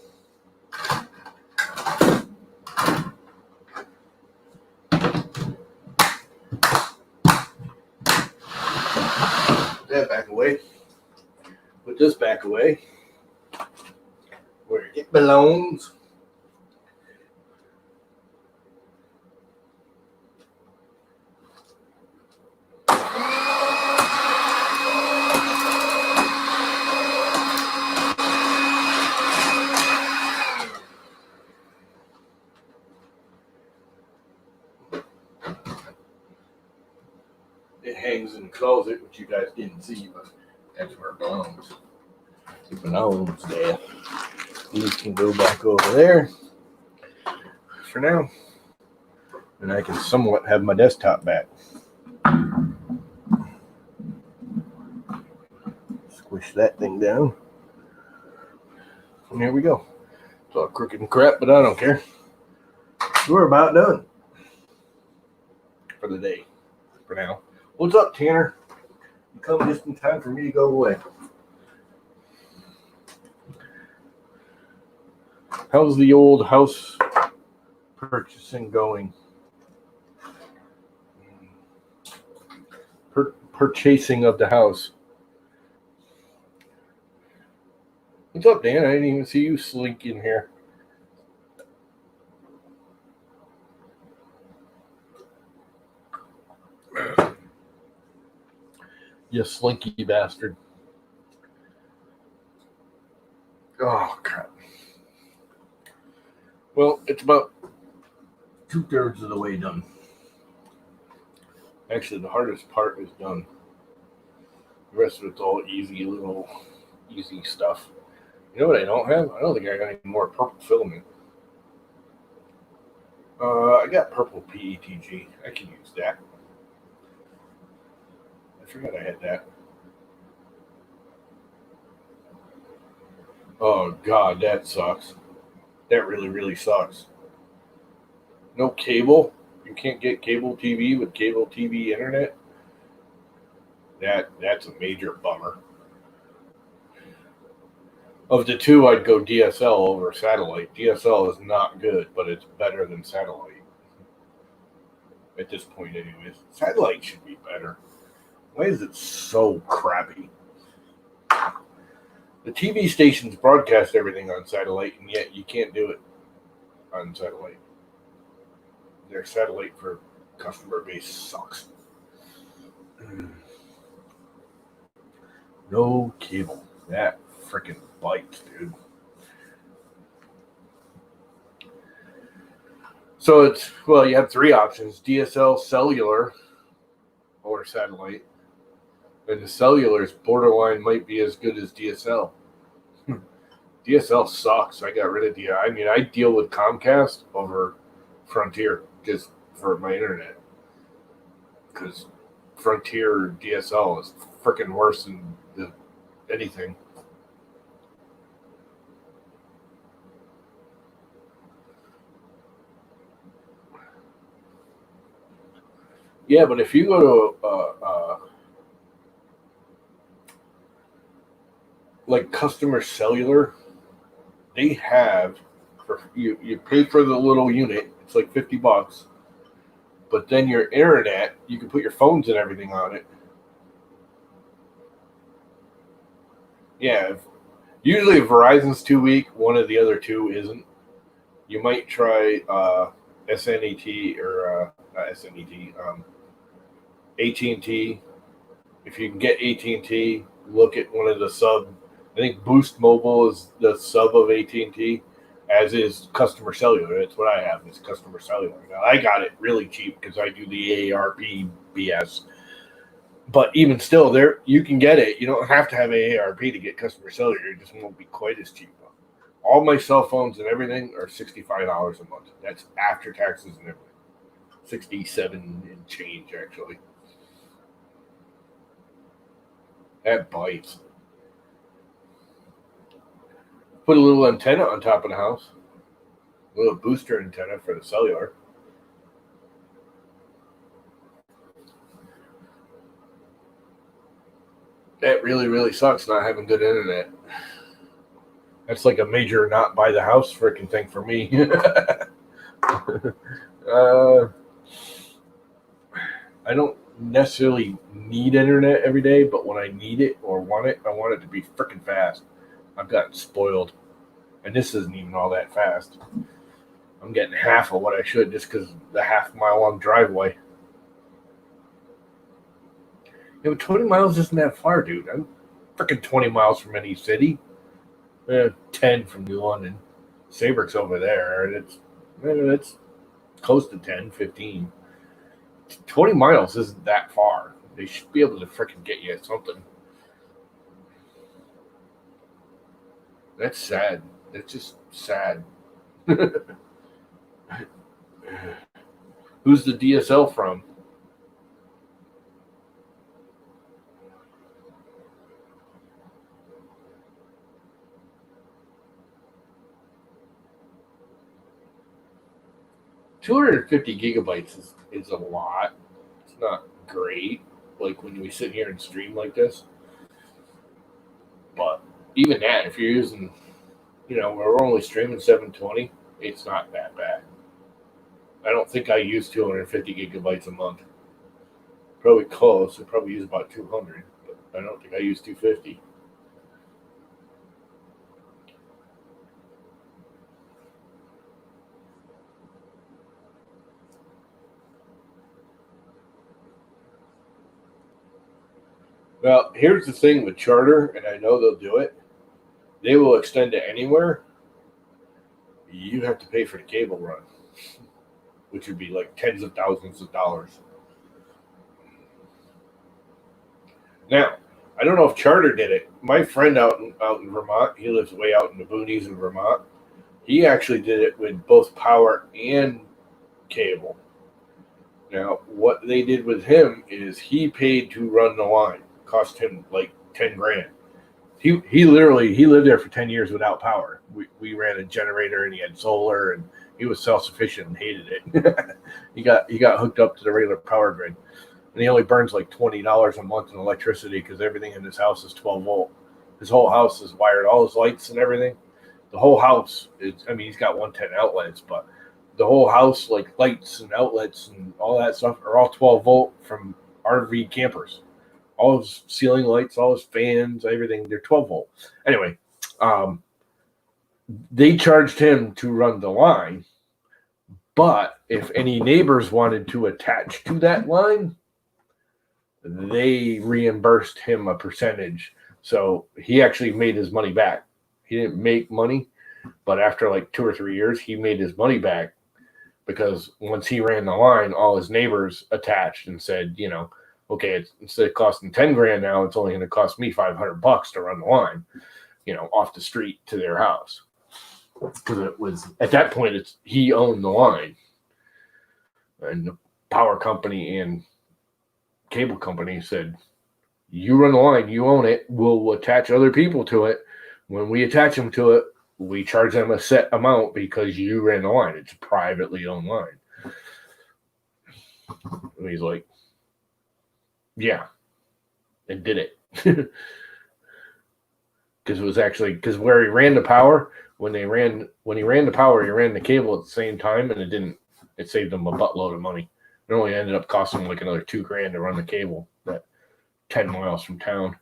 S1: Put that back away. Put this back away. Where it belongs. things in the closet, which you guys didn't see, but that's where it belongs. It belongs there. These can go back over there for now. And I can somewhat have my desktop back. Squish that thing down. And here we go. It's all crooked and crap, but I don't care. We're about done for the day, for now. What's up, Tanner? You come just in time for me to go away. How's the old house purchasing going? Purchasing of the house. What's up, Dan? I didn't even see you slink in here. You slinky bastard. Oh, crap. Well, it's about 2/3 of the way done. Actually, the hardest part is done. The rest of it's all easy stuff. You know what I don't have? I don't think I got any more purple filament. I got purple PETG. I can use that. I forgot I had that. Oh, God, that sucks. That really, really sucks. No cable. You can't get cable TV with cable TV internet. That's a major bummer. Of the two, I'd go DSL over satellite. DSL is not good, but it's better than satellite. At this point, anyways. Satellite should be better. Why is it so crappy? The TV stations broadcast everything on satellite, and yet you can't do it on satellite. Their satellite for customer base sucks. No cable. That freaking bites, dude. So you have three options: DSL, cellular, or satellite. And the cellular's borderline might be as good as DSL. DSL sucks. I got rid of DSL. I mean, I deal with Comcast over Frontier just for my internet. Because Frontier DSL is freaking worse than anything. Yeah, but if you go to like customer cellular, they have you pay for the little unit. It's like $50, but then your internet, you can put your phones and everything on it. Yeah, usually Verizon's 2 week. One of the other two isn't. You might try SNET or not SNET, AT&T. If you can get AT&T, look at one of the sub. I think Boost Mobile is the sub of AT&T, as is Customer Cellular. That's what I have, is Customer Cellular. Now, I got it really cheap because I do the AARP BS. But even still, there you can get it. You don't have to have AARP to get Customer Cellular. It just won't be quite as cheap. All my cell phones and everything are $65 a month. That's after taxes and everything. 67 and change, actually. That bites. Put a little antenna on top of the house. A little booster antenna for the cellular. That really, really sucks not having good internet. That's like a major not buy the house freaking thing for me. I don't necessarily need internet every day, but when I need it or want it, I want it to be freaking fast. I've gotten spoiled. And this isn't even all that fast. I'm getting half of what I should just because the half-mile long driveway. Yeah, but 20 miles isn't that far, dude. I'm freaking 20 miles from any city. 10 from New London. Saybrook's over there. And it's close to 10, 15. 20 miles isn't that far. They should be able to freaking get you something. That's sad. That's just sad. Who's the DSL from? $250 GB is a lot. It's not great, like when we sit here and stream like this. But even that, if you're using, we're only streaming 720, it's not that bad. I don't think I use 250 GB a month. Probably close. I probably use about 200, but I don't think I use 250. Well, here's the thing with Charter, and I know they'll do it. They will extend it anywhere. You have to pay for the cable run, which would be like tens of thousands of dollars. Now, I don't know if Charter did it. My friend out in Vermont, he lives way out in the boonies in Vermont. He actually did it with both power and cable. Now, what they did with him is he paid to run the line. Cost him like 10 grand. He lived there for 10 years without power. We ran a generator and he had solar and he was self-sufficient and hated it. he got hooked up to the regular power grid. And he only burns like $20 a month in electricity because everything in his house is 12 volt. His whole house is wired, all his lights and everything. The whole house is, he's got 110 outlets, but the whole house, like lights and outlets and all that stuff, are all 12 volt from RV campers. All his ceiling lights, all his fans, everything, they're 12 volt. Anyway, they charged him to run the line, but if any neighbors wanted to attach to that line, they reimbursed him a percentage. So he actually made his money back. He didn't make money, but after like 2 or 3 years, he made his money back because once he ran the line, all his neighbors attached and said, okay, instead of costing 10 grand now, it's only going to cost me $500 to run the line, off the street to their house. Because it was, at that point, he owned the line. And the power company and cable company said, you run the line, you own it, we'll attach other people to it. When we attach them to it, we charge them a set amount because you ran the line. It's a privately owned line. And he's like, yeah, and did it. Because it was actually, because where he ran the power, when he ran the power, he ran the cable at the same time, and it saved him a buttload of money. It only ended up costing him like another $2 grand to run the cable that 10 miles from town.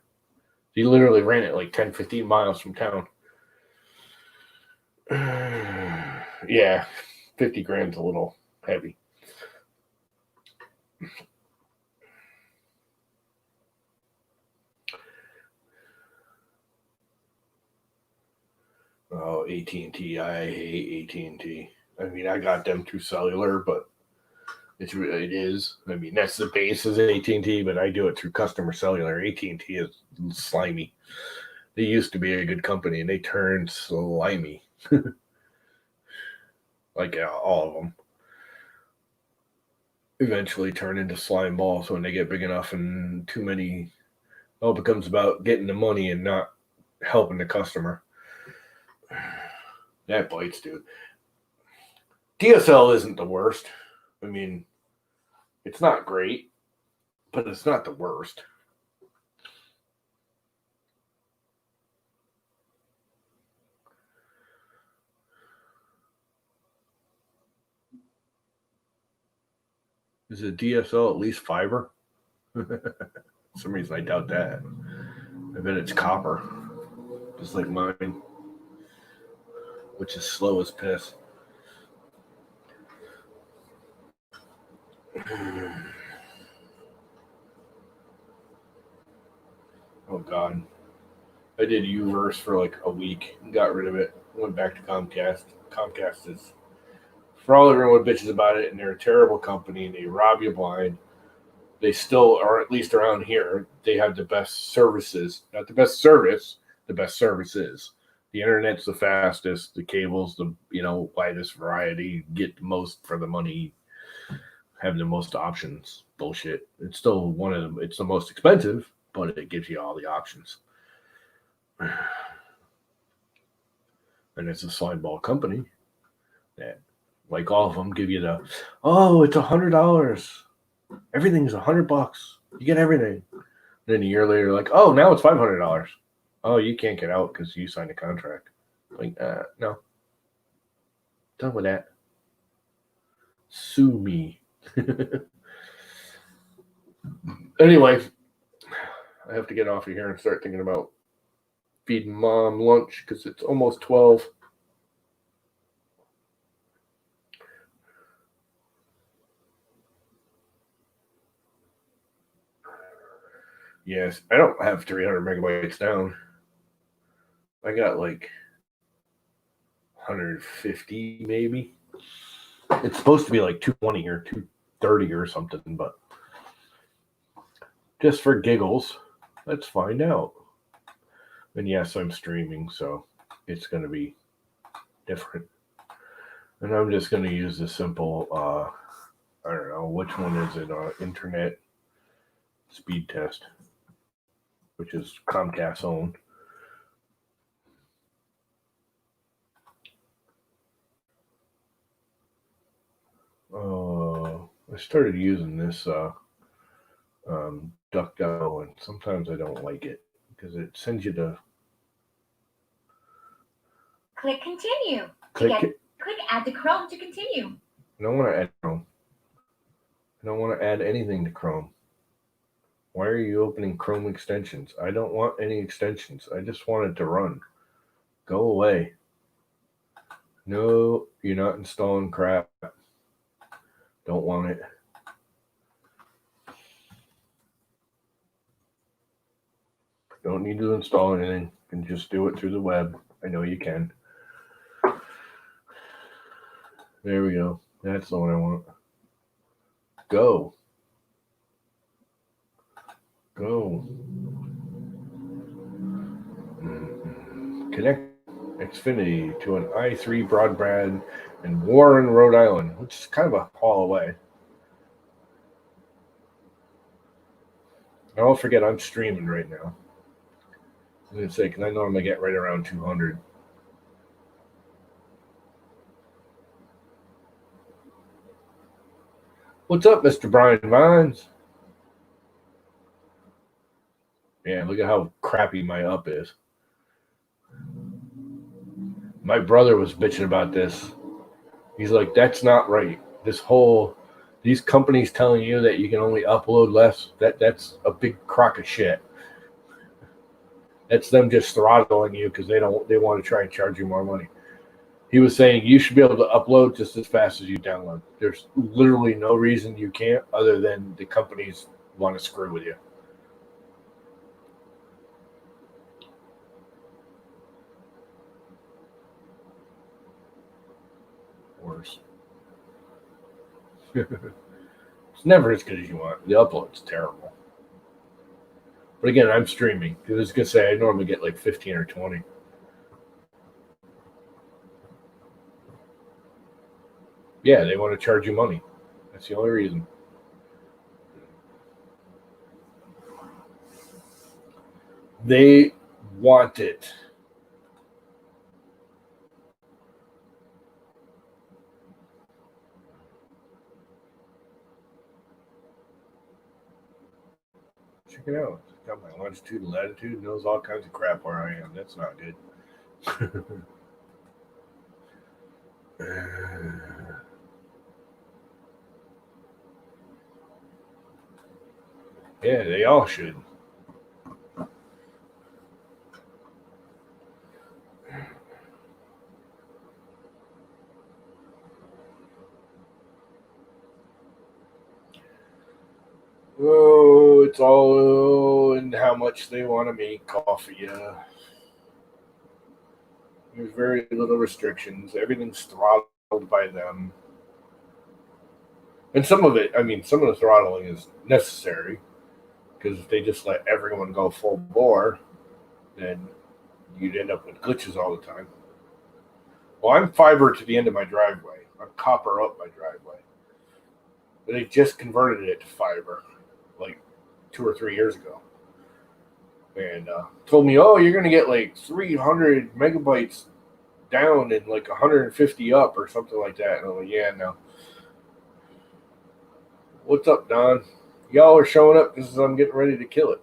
S1: He literally ran it like 10, 15 miles from town. Yeah, 50 grand's a little heavy. Oh, AT&T. I hate AT&T. I got them through cellular, but it is. That's the base is AT&T, but I do it through customer cellular. AT&T is slimy. They used to be a good company, and they turned slimy. Like all of them. Eventually turn into slime balls when they get big enough and too many. All it becomes about getting the money and not helping the customer. That bites, dude. DSL isn't the worst. It's not great, but it's not the worst. Is a DSL at least fiber? For some reason I doubt that. I bet it's copper, just like mine, which is slow as piss. Oh God, I did Uverse for like a week, got rid of it, went back to Comcast. Comcast is, for all everyone bitches about it, and they're a terrible company, and they rob you blind. they still, or at least around here, they have the best services. Not the best service, the best services. The internet's the fastest, the cable's the widest variety, get the most for the money, have the most options. Bullshit. It's still one of them. It's the most expensive, but it gives you all the options. And it's a slime ball company that, like all of them, give you the, oh, it's $100. Everything's $100. You get everything. Then a year later, like, oh, now it's $500. Oh, you can't get out because you signed a contract. Like, no. Done with that. Sue me. Anyway, I have to get off of here and start thinking about feeding mom lunch because it's almost 12. Yes, I don't have 300 megabytes down. I got like 150 maybe. It's supposed to be like 220 or 230 or something, but just for giggles, let's find out. And yes, I'm streaming, so it's going to be different. And I'm just going to use the simple, I don't know, which one is it? Internet speed test, which is Comcast owned. I started using this DuckDuckGo, and sometimes I don't like it because it sends you to
S2: click continue. Click add to Chrome to continue.
S1: I don't want to add Chrome. I don't want to add anything to Chrome. Why are you opening Chrome extensions? I don't want any extensions. I just want it to run. Go away. No, you're not installing crap. Don't want it. Don't need to install anything. You can just do it through the web. I know you can. There we go. That's the one I want. Go. Connect Xfinity to an i3 broadband in Warren, Rhode Island, which is kind of a haul away. Don't forget I'm streaming right now. I'm going to say, because I normally get right around 200. What's up, Mr. Brian Vines? Yeah, look at how crappy my up is. My brother was bitching about this. He's like, that's not right. These companies telling you that you can only upload less, that's a big crock of shit. That's them just throttling you because they want to try and charge you more money. He was saying you should be able to upload just as fast as you download. There's literally no reason you can't other than the companies want to screw with you. Worse. It's never as good as you want. The upload's terrible. But again, I'm streaming. I was going to say I normally get like 15 or 20. Yeah, they want to charge you money. That's the only reason. They want it. Check it out. It's got my longitude and latitude. Knows all kinds of crap where I am. That's not good. Yeah, they all should. Oh, it's all in how much they want to make off of you. There's very little restrictions. Everything's throttled by them. And some of it, I mean, some of the throttling is necessary because if they just let everyone go full bore, then you'd end up with glitches all the time. Well, I'm fiber to the end of my driveway. I'm copper up my driveway. But they just converted it to fiber like 2 or 3 years ago. And told me, oh, you're going to get like 300 megabytes down and like 150 up or something like that. And I'm like, yeah, no. What's up, Don? Y'all are showing up because I'm getting ready to kill it.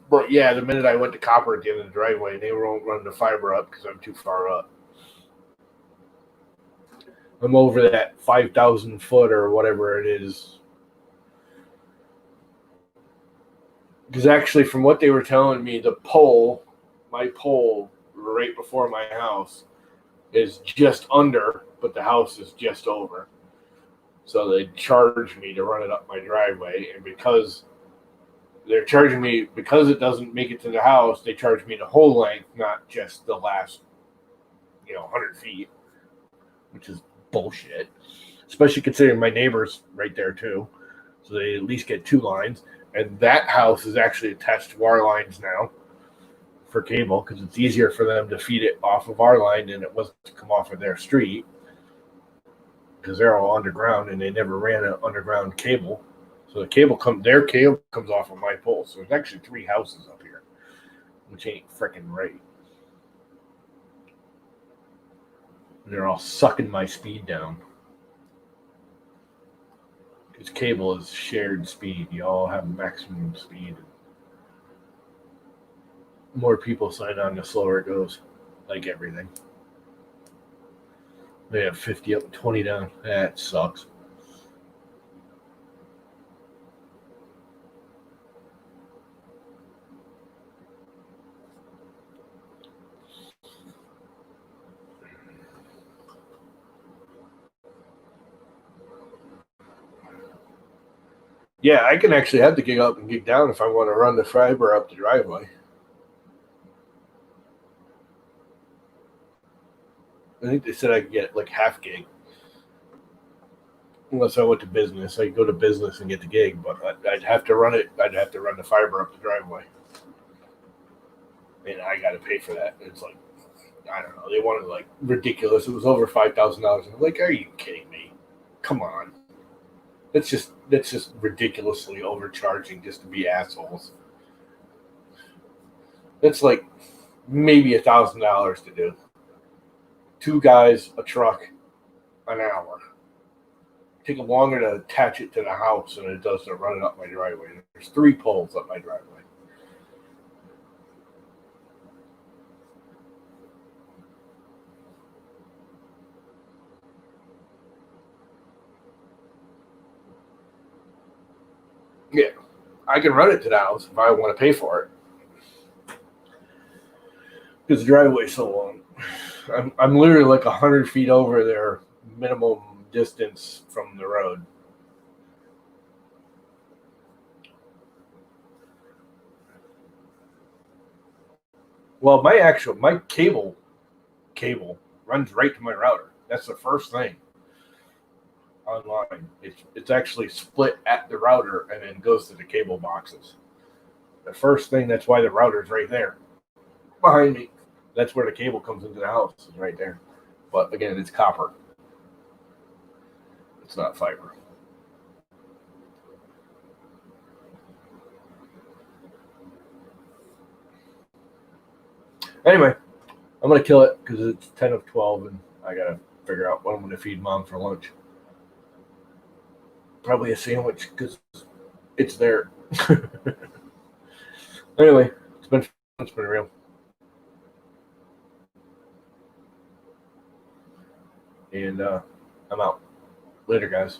S1: But yeah, the minute I went to copper at the end of the driveway, they won't run the fiber up because I'm too far up. I'm over that 5,000 foot or whatever it is. Because actually, from what they were telling me, my pole right before my house is just under, but the house is just over. So they charge me to run it up my driveway, and because they're charging me, because it doesn't make it to the house, they charge me the whole length, not just the last, 100 feet, which is bullshit. Especially considering my neighbor's right there too, so they at least get 2 lines. And that house is actually attached to our lines now for cable because it's easier for them to feed it off of our line than it was to come off of their street because they're all underground and they never ran an underground cable. So their cable comes off of my pole. So there's actually 3 houses up here, which ain't freaking right. And they're all sucking my speed down. Because cable is shared speed. You all have maximum speed. More people sign on, the slower it goes. Like everything. They have 50 up and 20 down. That sucks. Yeah, I can actually have the gig up and gig down if I want to run the fiber up the driveway. I think they said I could get like half gig. Unless I went to business. I could go to business and get the gig, but I'd have to run it. I'd have to run the fiber up the driveway. And I got to pay for that. It's like, I don't know. They wanted like ridiculous. It was over $5,000. I'm like, are you kidding me? Come on. That's just ridiculously overcharging just to be assholes. That's like maybe $1,000 to do. 2 guys, a truck, an hour. Take them longer to attach it to the house than it does to run it up my driveway. There's 3 poles up my driveway. Yeah, I can run it to the house if I want to pay for it. Because the driveway's so long. I'm literally like 100 feet over their minimum distance from the road. Well, my cable runs right to my router. That's the first thing online. It's actually split at the router and then goes to the cable boxes. The first thing, that's why the router's right there behind me. That's where the cable comes into the house, is right there. But again, it's copper. It's not fiber. Anyway, I'm going to kill it because it's 10 of 12 and I got to figure out what I'm going to feed Mom for lunch. Probably a sandwich because it's there. Anyway, it's been real. And I'm out. Later, guys.